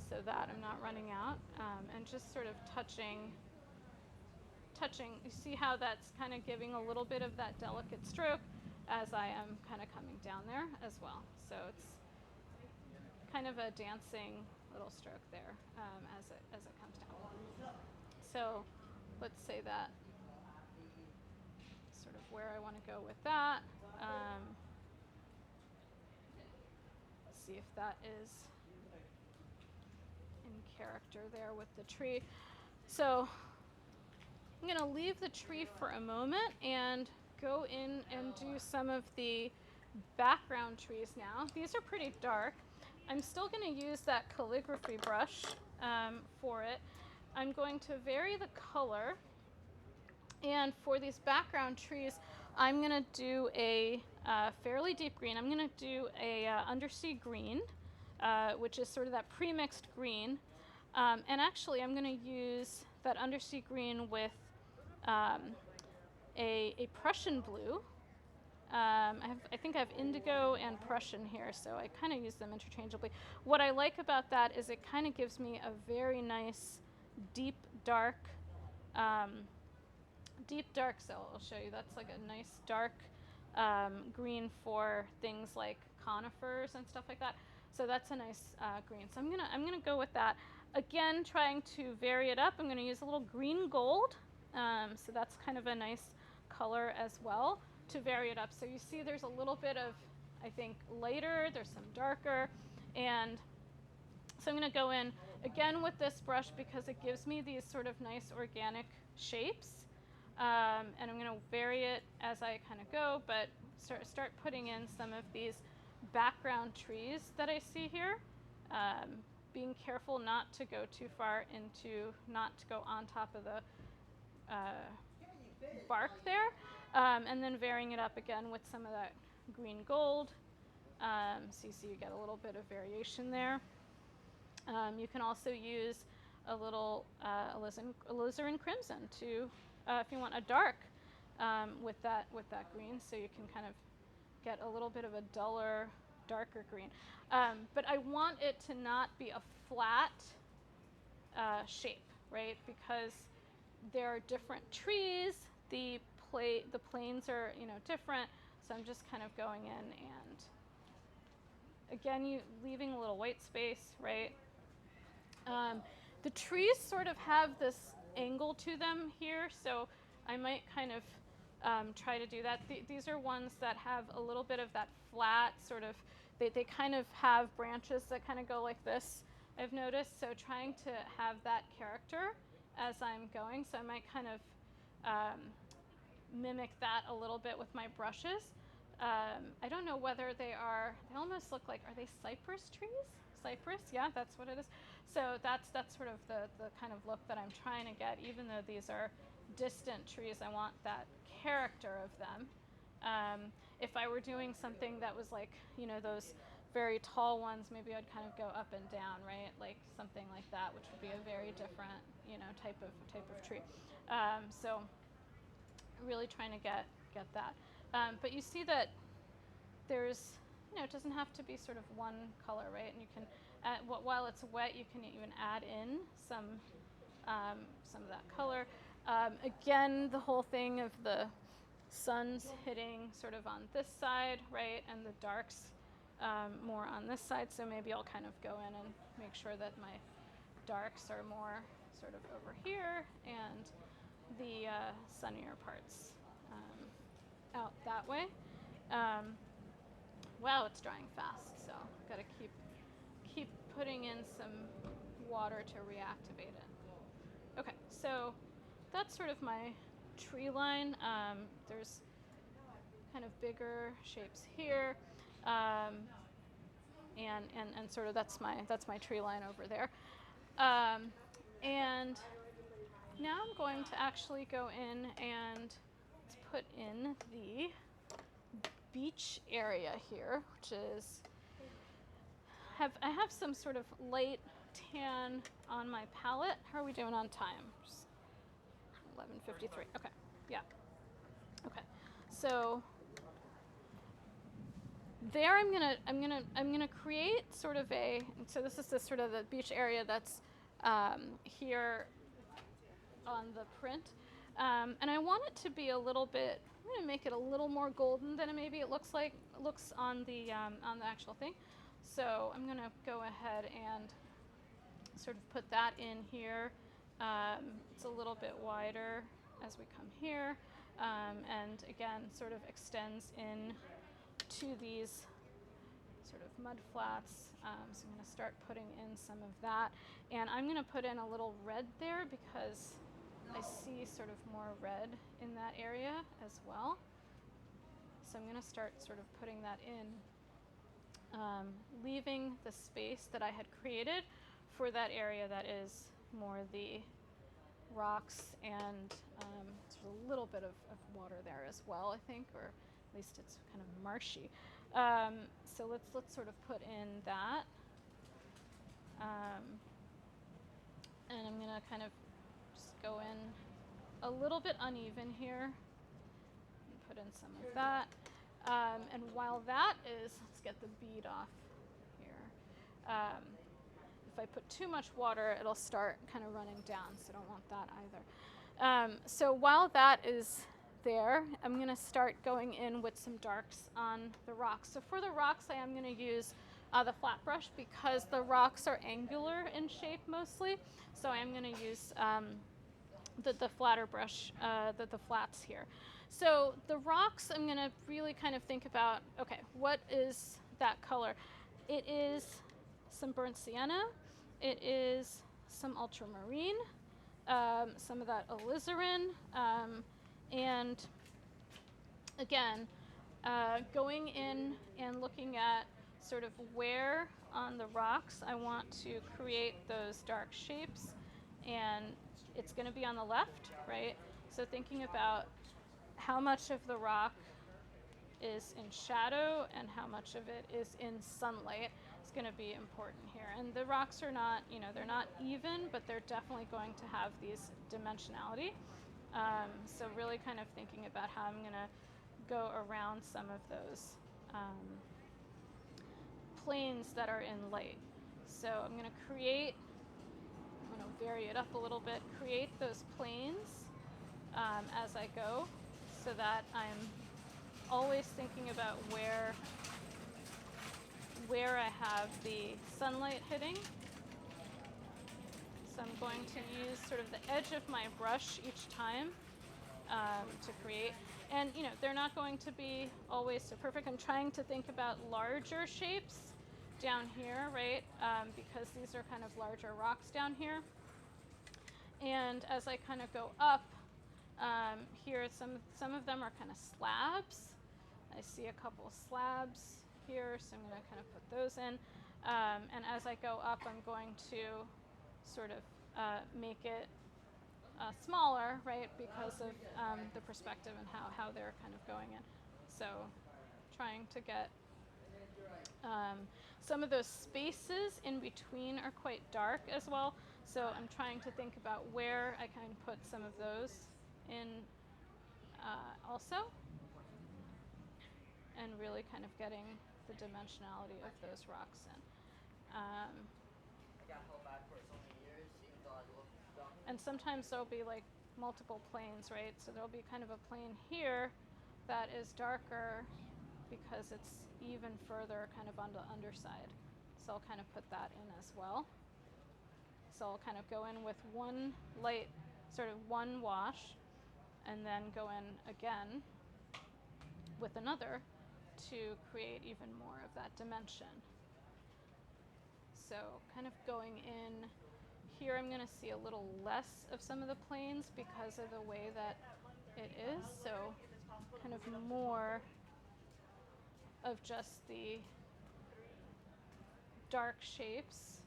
A: so that I'm not running out, and just sort of touching. You see how that's kind of giving a little bit of that delicate stroke as I am kind of coming down there as well. So it's kind of a dancing little stroke there as it comes down. So let's say that sort of where I want to go with that. See if that is in character there with the tree. So I'm going to leave the tree for a moment and go in and do some of the background trees now. These are pretty dark. I'm still going to use that calligraphy brush for it. I'm going to vary the color. And for these background trees, I'm going to do a fairly deep green. I'm going to do a undersea green, which is sort of that pre-mixed green. And actually, I'm going to use that undersea green with a Prussian blue. I think I have indigo and Prussian here, so I kind of use them interchangeably. What I like about that is it kind of gives me a very nice deep dark, so I'll show you. That's like a nice dark green for things like conifers and stuff like that. So that's a nice green. So I'm gonna go with that. Again, trying to vary it up. I'm gonna use a little green gold. So that's kind of a nice color as well to vary it up. So you see there's a little bit of, I think, lighter, there's some darker, and so I'm going to go in again with this brush because it gives me these sort of nice organic shapes, and I'm going to vary it as I kind of go, but start putting in some of these background trees that I see here, being careful not to go too far into, not to go on top of the bark there, and then varying it up again with some of that green gold. So you see you get a little bit of variation there. You can also use a little alizarin crimson to, if you want a dark with that green, so you can kind of get a little bit of a duller, darker green. But I want it to not be a flat shape, right? Because there are different trees. The planes are, different. So I'm just kind of going in and again, leaving a little white space, right? The trees sort of have this angle to them here, so I might kind of try to do that. These are ones that have a little bit of that flat sort of, they kind of have branches that kind of go like this, I've noticed. So trying to have that character as I'm going. So I might kind of mimic that a little bit with my brushes. I don't know whether they almost look like, are they cypress trees? Cypress, yeah, that's what it is. So that's sort of the kind of look that I'm trying to get. Even though these are distant trees, I want that character of them. If I were doing something that was like, those very tall ones, maybe I'd kind of go up and down, right? Like something like that, which would be a very different, type of tree. So really trying to get that. But you see that there's, it doesn't have to be sort of one color, right? And you can, while it's wet, you can even add in some of that color. Again, the whole thing of the sun's hitting sort of on this side, right? And the darks more on this side. So maybe I'll kind of go in and make sure that my darks are more sort of over here and the sunnier parts out that way. Wow, it's drying fast, so got to keep putting in some water to reactivate it. Okay, so that's sort of my tree line. There's kind of bigger shapes here, and sort of that's my tree line over there. And now I'm going to actually go in and put in the beach area here, which is I have some sort of light tan on my palette. How are we doing on time? 11:53. Okay. Yeah. Okay. So there I'm gonna create sort of so this is the sort of the beach area that's here on the print. And I want it to be a little bit, I'm gonna make it a little more golden than maybe it looks on the actual thing. So I'm gonna go ahead and sort of put that in here. It's a little bit wider as we come here. And again, sort of extends in to these sort of mud flats. So I'm gonna start putting in some of that. And I'm gonna put in a little red there because I see sort of more red in that area as well. So I'm gonna start sort of putting that in, leaving the space that I had created for that area that is more the rocks and there's a little bit of water there as well, I think, or at least it's kind of marshy. So let's sort of put in that. And I'm gonna kind of just go in a little bit uneven here and put in some of that. And while that is, let's get the bead off here. If I put too much water, it'll start kind of running down, so I don't want that either. So while that is there, I'm gonna start going in with some darks on the rocks. So for the rocks, I am gonna use the flat brush because the rocks are angular in shape mostly. So I'm gonna use the flatter brush, the flats here. So the rocks, I'm gonna really kind of think about, okay, what is that color? It is some burnt sienna, it is some ultramarine, some of that alizarin, and again, going in and looking at sort of where on the rocks I want to create those dark shapes, and it's going to be on the left, right? So thinking about how much of the rock is in shadow and how much of it is in sunlight is going to be important here. And the rocks are not, they're not even, but they're definitely going to have these dimensionality. So really kind of thinking about how I'm going to go around some of those planes that are in light. So I'm going to vary it up a little bit, create those planes as I go so that I'm always thinking about where I have the sunlight hitting. So I'm going to use sort of the edge of my brush each time to create. And they're not going to be always so perfect. I'm trying to think about larger shapes down here, right? Because these are kind of larger rocks down here. And as I kind of go up, here some of them are kind of slabs. I see a couple slabs here, so I'm going to kind of put those in. And as I go up, I'm going to sort of make it smaller, right, because of the perspective and how they're kind of going in. So trying to get some of those spaces in between are quite dark as well. So I'm trying to think about where I can put some of those in also. And really kind of getting the dimensionality of those rocks in. And sometimes there'll be like multiple planes, right? So there'll be kind of a plane here that is darker because it's even further kind of on the underside. So I'll kind of put that in as well. So I'll kind of go in with one light, sort of one wash, and then go in again with another to create even more of that dimension. So kind of going in here, I'm going to see a little less of some of the planes because of the way that it is. So kind of more of just the dark shapes,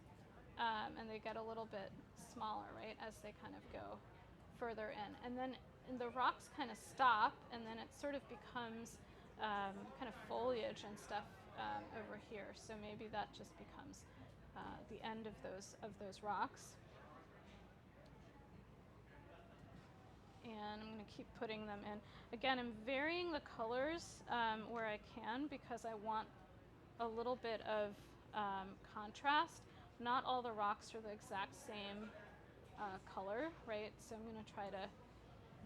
A: and they get a little bit smaller, right, as they kind of go further in. And then the rocks kind of stop, and then it sort of becomes kind of foliage and stuff over here. So maybe that just becomes the end of those rocks. And I'm going to keep putting them in. Again, I'm varying the colors where I can because I want a little bit of contrast. Not all the rocks are the exact same color, right? So I'm going to try to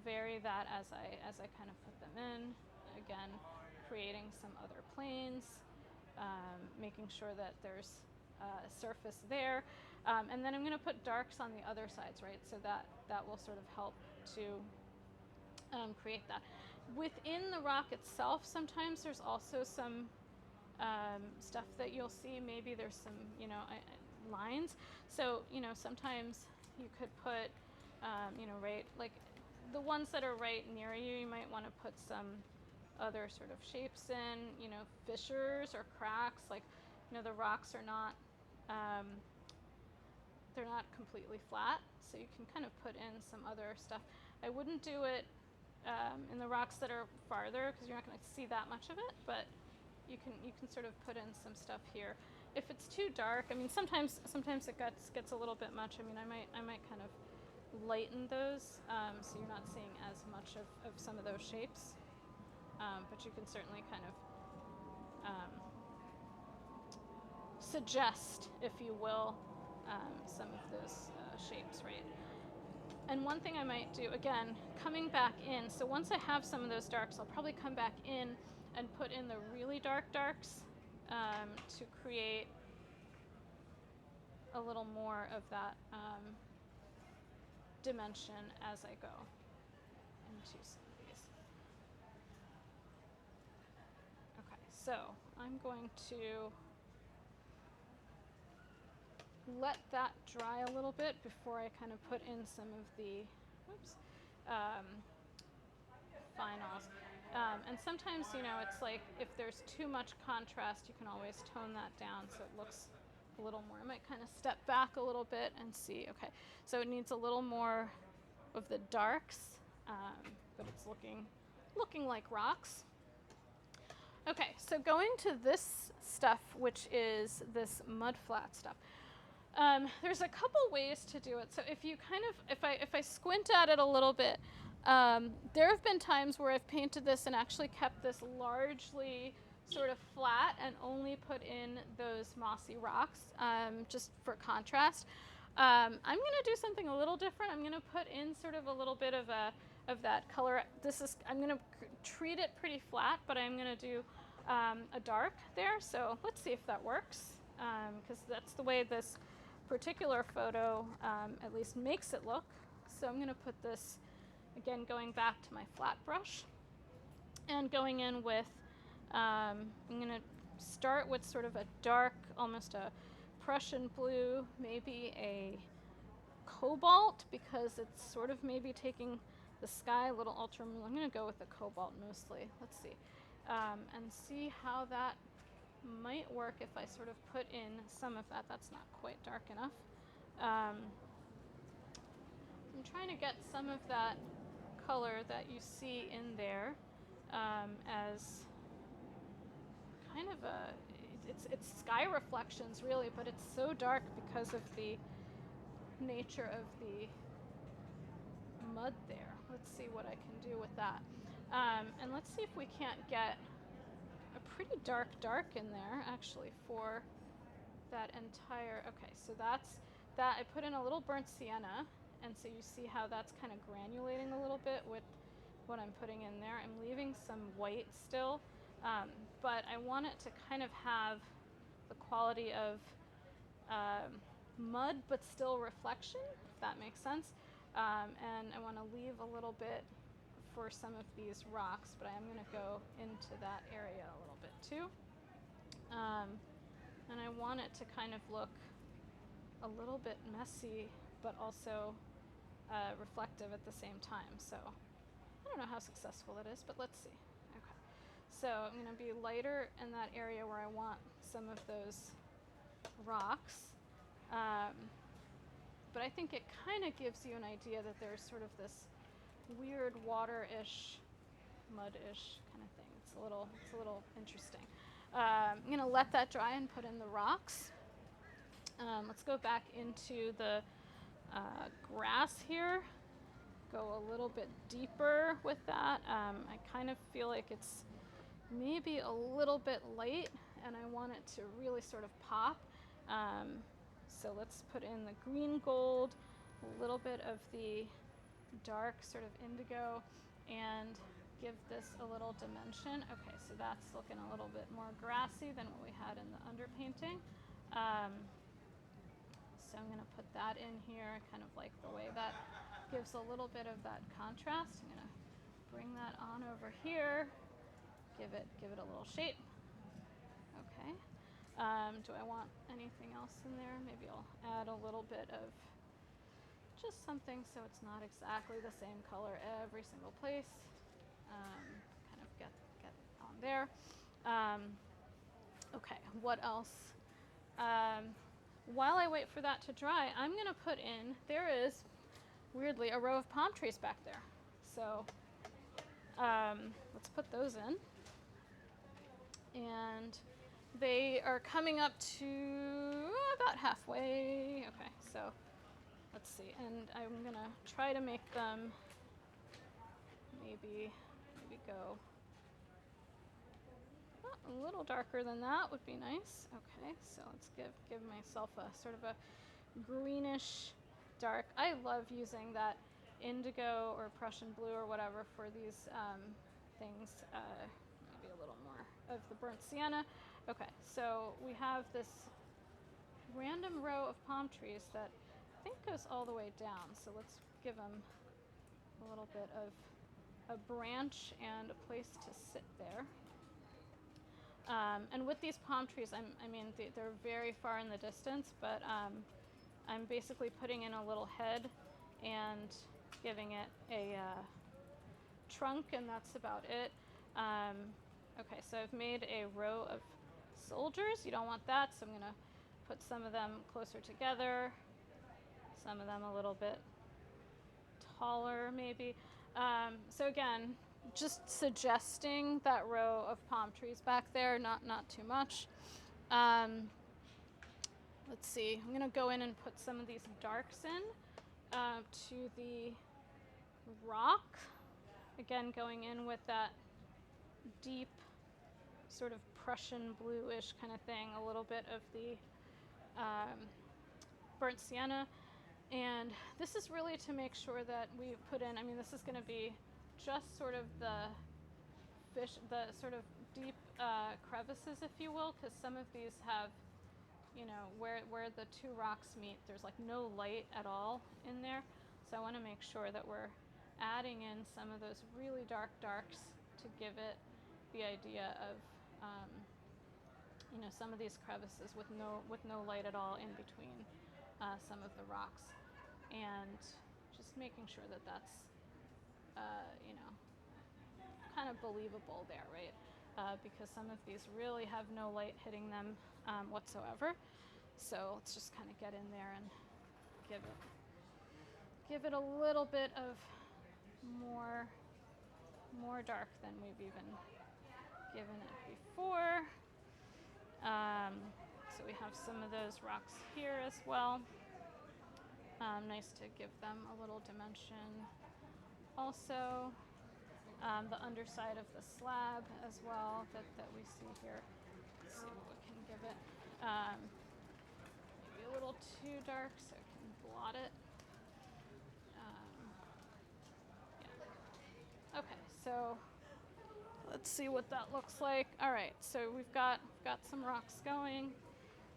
A: vary that as I kind of put them in. Again, creating some other planes, making sure that there's a surface there. And then I'm going to put darks on the other sides, right? So that will sort of help to create that. Within the rock itself, sometimes there's also some stuff that you'll see. Maybe there's some, lines. So, sometimes you could put, right, like the ones that are right near you, you might want to put some other sort of shapes in, fissures or cracks. Like, the rocks are not, they're not completely flat, so you can kind of put in some other stuff. I wouldn't do it in the rocks that are farther because you're not going to see that much of it, but you can sort of put in some stuff here. If it's too dark, I mean, sometimes it gets a little bit much. I mean, I might kind of lighten those so you're not seeing as much of some of those shapes, but you can certainly kind of suggest, if you will, some of those shapes, right? And one thing I might do, again, coming back in, so once I have some of those darks, I'll probably come back in and put in the really dark darks to create a little more of that dimension as I go into some of these. Okay, so I'm going to let that dry a little bit before I kind of put in some of the finals. And sometimes, it's like if there's too much contrast, you can always tone that down so it looks a little more. I might kind of step back a little bit and see. Okay, so it needs a little more of the darks, but it's looking like rocks. Okay, so going to this stuff, which is this mud flat stuff. There's a couple ways to do it. So if you kind of, if I squint at it a little bit, there have been times where I've painted this and actually kept this largely sort of flat and only put in those mossy rocks just for contrast. I'm going to do something a little different. I'm going to put in sort of a little bit of that color. I'm going to treat it pretty flat, but I'm going to do a dark there. So let's see if that works, because that's the way this particular photo at least makes it look. So I'm going to put this, again, going back to my flat brush and going in with, I'm going to start with sort of a dark, almost a Prussian blue, maybe a cobalt, because it's sort of maybe taking the sky a little ultramarine. I'm going to go with the cobalt mostly. Let's see. And see how that might work if I sort of put in some of that. That's not quite dark enough. I'm trying to get some of that color that you see in there as kind of it's sky reflections really, but it's so dark because of the nature of the mud there. Let's see what I can do with that. And let's see if we can't get a pretty dark in there actually for that entire, okay, so that's that. I put in a little burnt sienna, and so you see how that's kind of granulating a little bit with what I'm putting in there. I'm leaving some white still, but I want it to kind of have the quality of mud but still reflection, if that makes sense. And I want to leave a little bit for some of these rocks, but I am going to go into that area a little bit too. And I want it to kind of look a little bit messy, but also reflective at the same time. So I don't know how successful it is, but let's see. Okay. So I'm going to be lighter in that area where I want some of those rocks. But I think it kind of gives you an idea that there's sort of this weird water-ish, mud-ish kind of thing. It's a little interesting. I'm gonna let that dry and put in the rocks. Let's go back into the grass here. Go a little bit deeper with that. I kind of feel like it's maybe a little bit light and I want it to really sort of pop. So let's put in the green gold, a little bit of the dark sort of indigo, and give this a little dimension. Okay, so that's looking a little bit more grassy than what we had in the underpainting. So I'm gonna put that in here. I kind of like the way that gives a little bit of that contrast. I'm gonna bring that on over here, give it a little shape. Okay. Do I want anything else in there? Maybe I'll add a little bit of just something so it's not exactly the same color every single place. Kind of get on there. Okay, what else? While I wait for that to dry, I'm gonna put in, there is, weirdly, a row of palm trees back there. So let's put those in. And they are coming up to about halfway. Okay, so let's see. And I'm gonna try to make them maybe go a little darker than that would be nice. Okay, so let's give myself a sort of a greenish dark. I love using that indigo or Prussian blue or whatever for these things. Maybe a little more of the burnt sienna. Okay, so we have this random row of palm trees that I think goes all the way down. So let's give them a little bit of a branch and a place to sit there. And with these palm trees, they're very far in the distance, but I'm basically putting in a little head and giving it a trunk, and that's about it. Okay, so I've made a row of soldiers. You don't want that, so I'm gonna put some of them closer together, some of them a little bit taller maybe. So again, just suggesting that row of palm trees back there, not too much. Let's see, I'm gonna go in and put some of these darks in to the rock. Again, going in with that deep sort of Prussian bluish kind of thing, a little bit of the burnt sienna. And this is really to make sure that we put in, this is going to be just sort of the sort of deep crevices, if you will, because some of these have, where the two rocks meet, there's like no light at all in there. So I want to make sure that we're adding in some of those really dark darks to give it the idea of, some of these crevices with no light at all in between some of the rocks. And just making sure that that's, kind of believable there, right? Because some of these really have no light hitting them whatsoever. So let's just kind of get in there and give it a little bit of more dark than we've even given it before. So we have some of those rocks here as well. Nice to give them a little dimension. Also, the underside of the slab as well that we see here. Let's see what we can give it. Maybe a little too dark so I can blot it. Yeah. Okay, so let's see what that looks like. All right, so we've got some rocks going.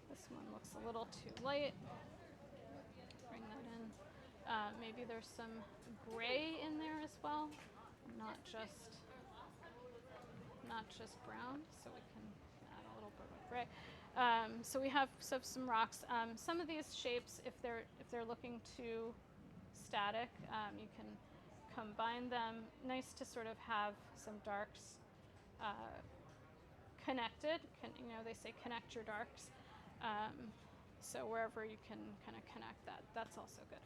A: This one looks a little too light. Bring that in. Maybe there's some gray in there as well, not just brown. So we can add a little bit of gray. So we have some rocks. Some of these shapes, if they're looking too static, you can combine them. Nice to sort of have some darks connected. They say connect your darks. So wherever you can kind of connect that, that's also good.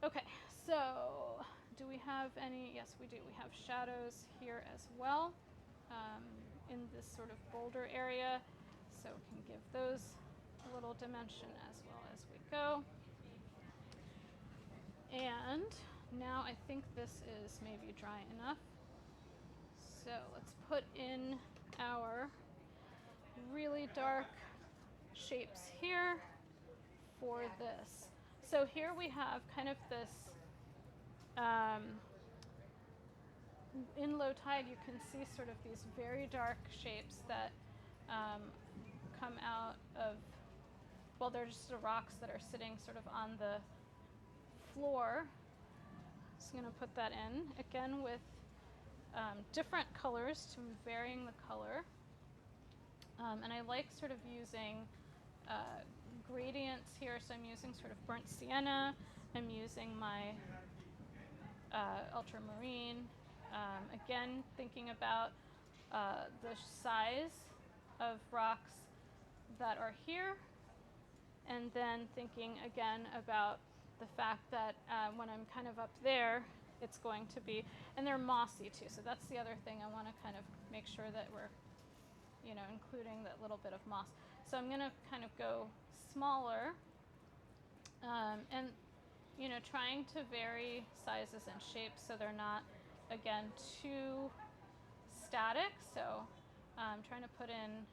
A: Okay, so do we have any? Yes, we do. We have shadows here as well in this sort of boulder area, so we can give those a little dimension as well as we go. And now I think this is maybe dry enough. So let's put in our really dark shapes here for this. So here we have kind of this, in low tide you can see sort of these very dark shapes that come out of, well, they're just the rocks that are sitting sort of on the floor. So I'm going to put that in again with different colors to varying the color. And I like sort of using gradients here, so I'm using sort of burnt sienna, I'm using my ultramarine. Again, thinking about the size of rocks that are here, and then thinking again about the fact that when I'm kind of up there, it's going to be, and they're mossy too, so that's the other thing I want to kind of make sure that we're, you know, including that little bit of moss. So I'm going to kind of go smaller, and, you know, trying to vary sizes and shapes so they're not, again, too static. So I'm trying to put in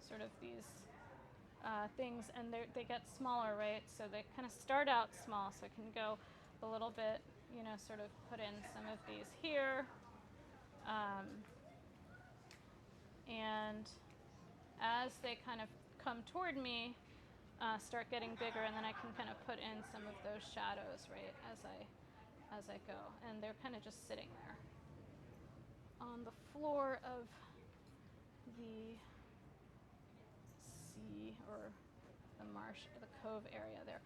A: sort of these things, and they get smaller, right? So they kind of start out small, so I can go a little bit, you know, sort of put in some of these here. And as they kind of come toward me, start getting bigger, and then I can kind of put in some of those shadows, right, as I go. And they're kind of just sitting there on the floor of the sea or the marsh, the cove area there.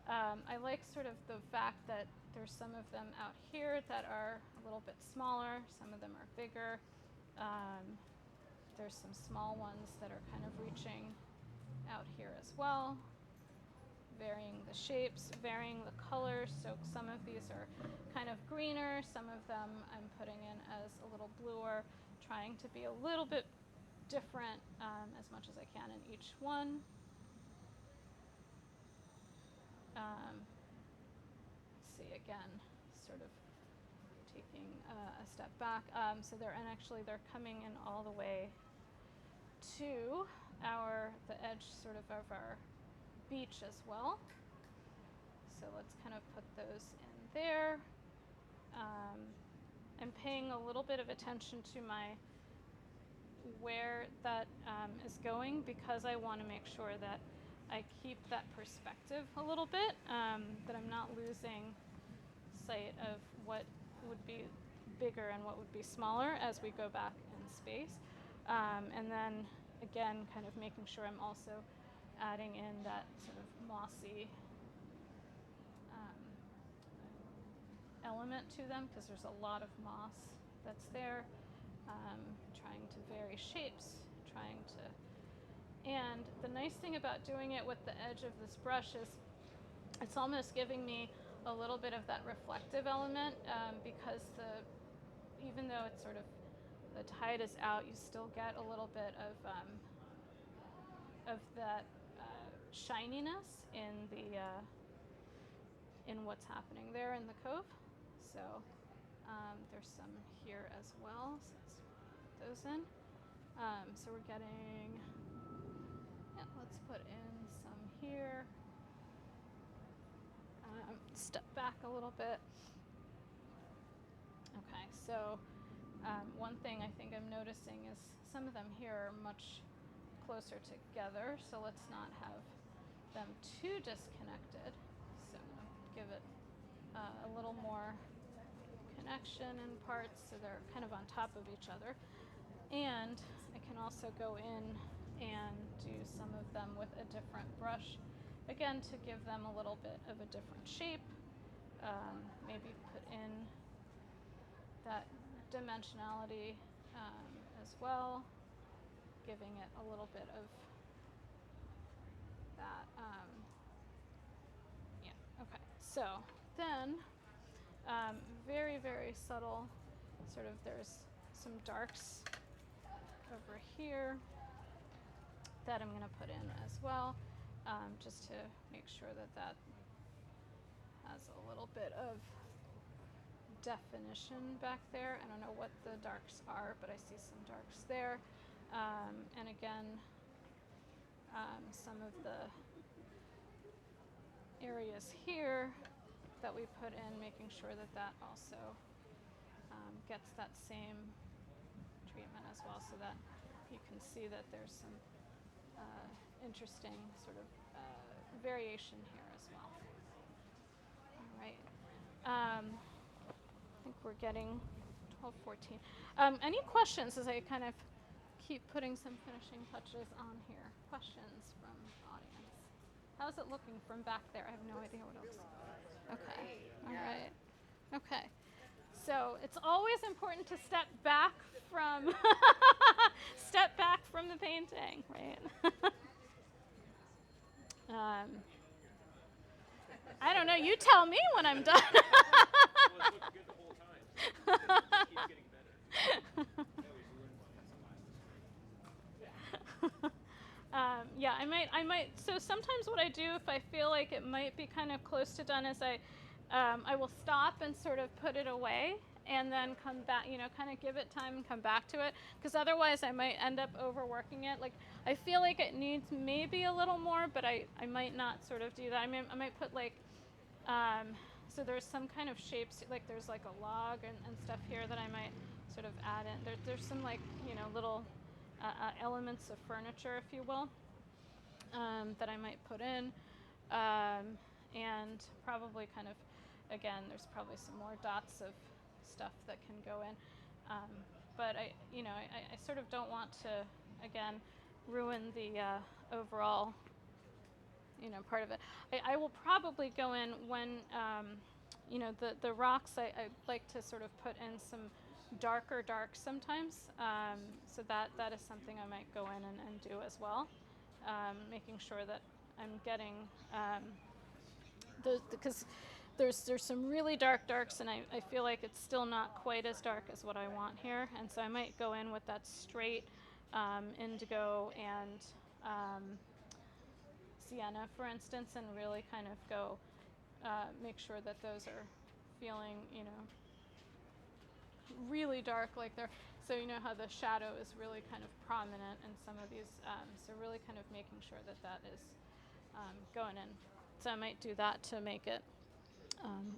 A: I like sort of the fact that there's some of them out here that are a little bit smaller, some of them are bigger. There's some small ones that are kind of reaching out here as well. Varying the shapes, varying the colors. So some of these are kind of greener, some of them I'm putting in as a little bluer, trying to be a little bit different as much as I can in each one. See, again, sort of taking a step back. So they're coming in all the way to the edge sort of our beach as well. So let's kind of put those in there. I'm paying a little bit of attention to where that is going, because I want to make sure that I keep that perspective a little bit, that I'm not losing sight of what would be bigger and what would be smaller as we go back in space. And then again, kind of making sure I'm also adding in that sort of mossy element to them, because there's a lot of moss that's there. Trying to vary shapes, and the nice thing about doing it with the edge of this brush is it's almost giving me a little bit of that reflective element, because even though it's sort of, the tide is out, you still get a little bit of that shininess in what's happening there in the cove. So there's some here as well, so let's put those in. So we're getting, let's put in some here. Step back a little bit. Okay, so one thing I think I'm noticing is some of them here are much closer together, so let's not have them too disconnected. So I'm going to give it a little more connection in parts, so they're kind of on top of each other. And I can also go in and do some of them with a different brush, again, to give them a little bit of a different shape. Maybe put in that dimensionality as well, giving it a little bit of that. Okay. So then, very, very subtle, sort of, there's some darks over here that I'm going to put in as well, just to make sure that that has a little bit of definition back there. I don't know what the darks are, but I see some darks there. And again, some of the areas here that we put in, making sure that that also gets that same treatment as well, so that you can see that there's some interesting sort of variation here as well. All right. I think we're getting 12:14. Any questions as I kind of keep putting some finishing touches on here? Questions from the audience? How's it looking from back there? I have no idea what else. Okay. All right. Okay. So it's always important to step back from the painting, right? I don't know. You tell me when I'm done.
D: Well, it's looking good the whole time. So it keeps getting better.
A: Yeah, I might. So sometimes what I do, if I feel like it might be kind of close to done, is I will stop and sort of put it away, and then come back. You know, kind of give it time and come back to it, because otherwise I might end up overworking it. Like I feel like it needs maybe a little more, but I might not sort of do that. I mean, I might put like. So there's some kind of shapes, like there's like a log and stuff here that I might sort of add in. There's some like, you know, little elements of furniture, if you will, that I might put in. And probably kind of, again, there's probably some more dots of stuff that can go in. But I sort of don't want to, again, ruin the overall, you know, part of it. I will probably go in when, you know, the rocks, I like to sort of put in some darker darks sometimes. So that is something I might go in and do as well. Making sure that I'm getting, because there's some really dark darks, and I feel like it's still not quite as dark as what I want here. And so I might go in with that straight indigo and sienna, for instance, and really kind of go make sure that those are feeling, you know, really dark, like they're, so you know how the shadow is really kind of prominent in some of these, so really kind of making sure that that is going in. So I might do that to make it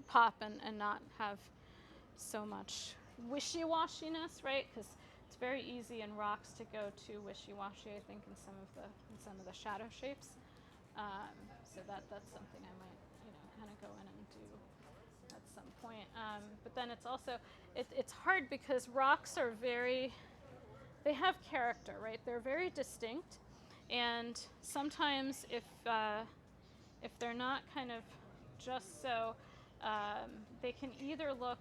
A: pop and not have so much wishy-washiness, right? Because it's very easy in rocks to go too wishy-washy, I think, in some of the shadow shapes. So that's something I might, you know, kind of go in and do at some point. But then it's also, it's hard because rocks are they have character, right? They're very distinct, and sometimes if they're not kind of just so, they can either look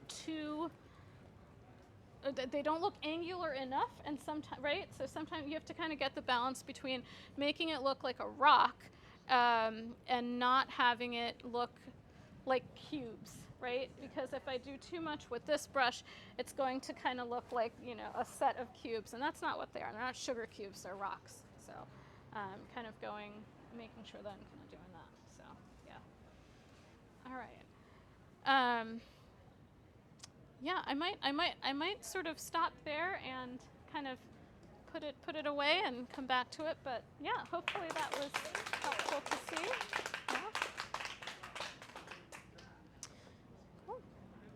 A: too, they don't look angular enough, and sometimes, right? So sometimes you have to kind of get the balance between making it look like a rock and not having it look like cubes, right? Because if I do too much with this brush, it's going to kind of look like, you know, a set of cubes, and that's not what they are. They're not sugar cubes, they're rocks. So kind of making sure that I'm kind of doing that. So yeah. All right. Yeah, I might sort of stop there and kind of put it away and come back to it. But yeah, hopefully that was helpful to see. Yeah. Cool.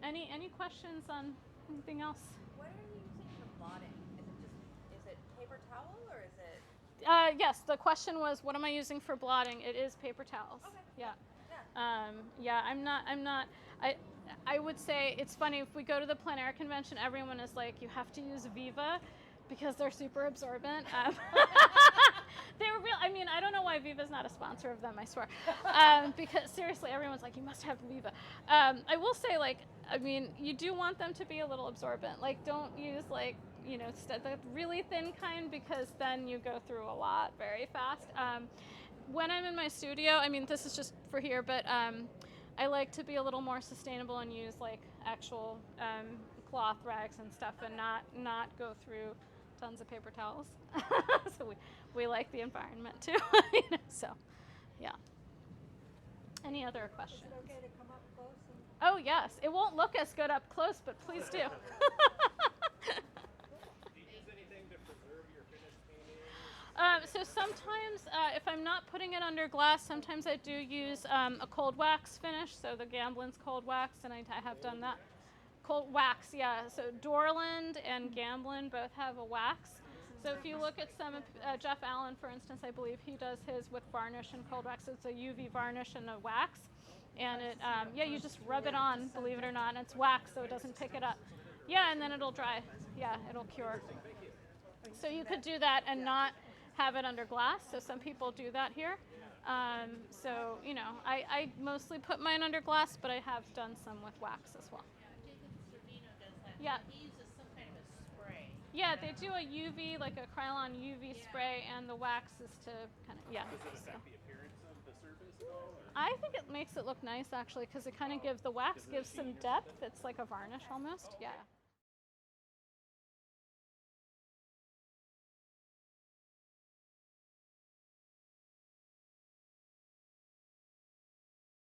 A: Any questions on anything else?
B: What are you using for blotting? Is it paper towel or is it?
A: Yes, the question was, what am I using for blotting? It is paper towels.
B: Okay.
A: Yeah.
B: Yeah.
A: Yeah, I'm not. I would say it's funny, if we go to the plein air convention, everyone is like, you have to use Viva because they're super absorbent. They were real. I mean, I don't know why Viva's not a sponsor of them, I swear. Because seriously, everyone's like, you must have Viva. I will say, like, I mean, you do want them to be a little absorbent. Like, don't use, like, you know, the really thin kind, because then you go through a lot very fast. When I'm in my studio, I mean, this is just for here, but I like to be a little more sustainable and use like actual cloth rags and stuff and not go through tons of paper towels. So we like the environment too. You know, so yeah. Any other questions?
C: Is it okay to come up close and
A: Oh yes, it won't look as good up close, but please do.
D: Do you use anything to preserve your finished paintings?
A: So sometimes, if I'm not putting it under glass, sometimes I do use a cold wax finish. So the Gamblin's cold wax, and I have done that. Cold wax, yeah. So Dorland and Gamblin both have a wax. So if you look at some, Jeff Allen, for instance, I believe he does his with varnish and cold wax. It's a UV varnish and a wax. And it, yeah, you just rub it on, believe it or not, and it's wax, so it doesn't pick it up. Yeah, and then it'll dry. Yeah, it'll cure. So you could do that and not have it under glass. So some people do that here. So, you know, I mostly put mine under glass, but I have done some with wax as well. Yeah.
E: He uses some kind of a spray.
A: Yeah, they do a UV, like a Krylon UV spray, and the wax is to kind of, yeah.
D: Does it
A: So.
D: affect the appearance of the surface at all? Or?
A: I think it makes it look nice, actually, because it kind of gives, the wax gives some depth. It's like a varnish almost, yeah.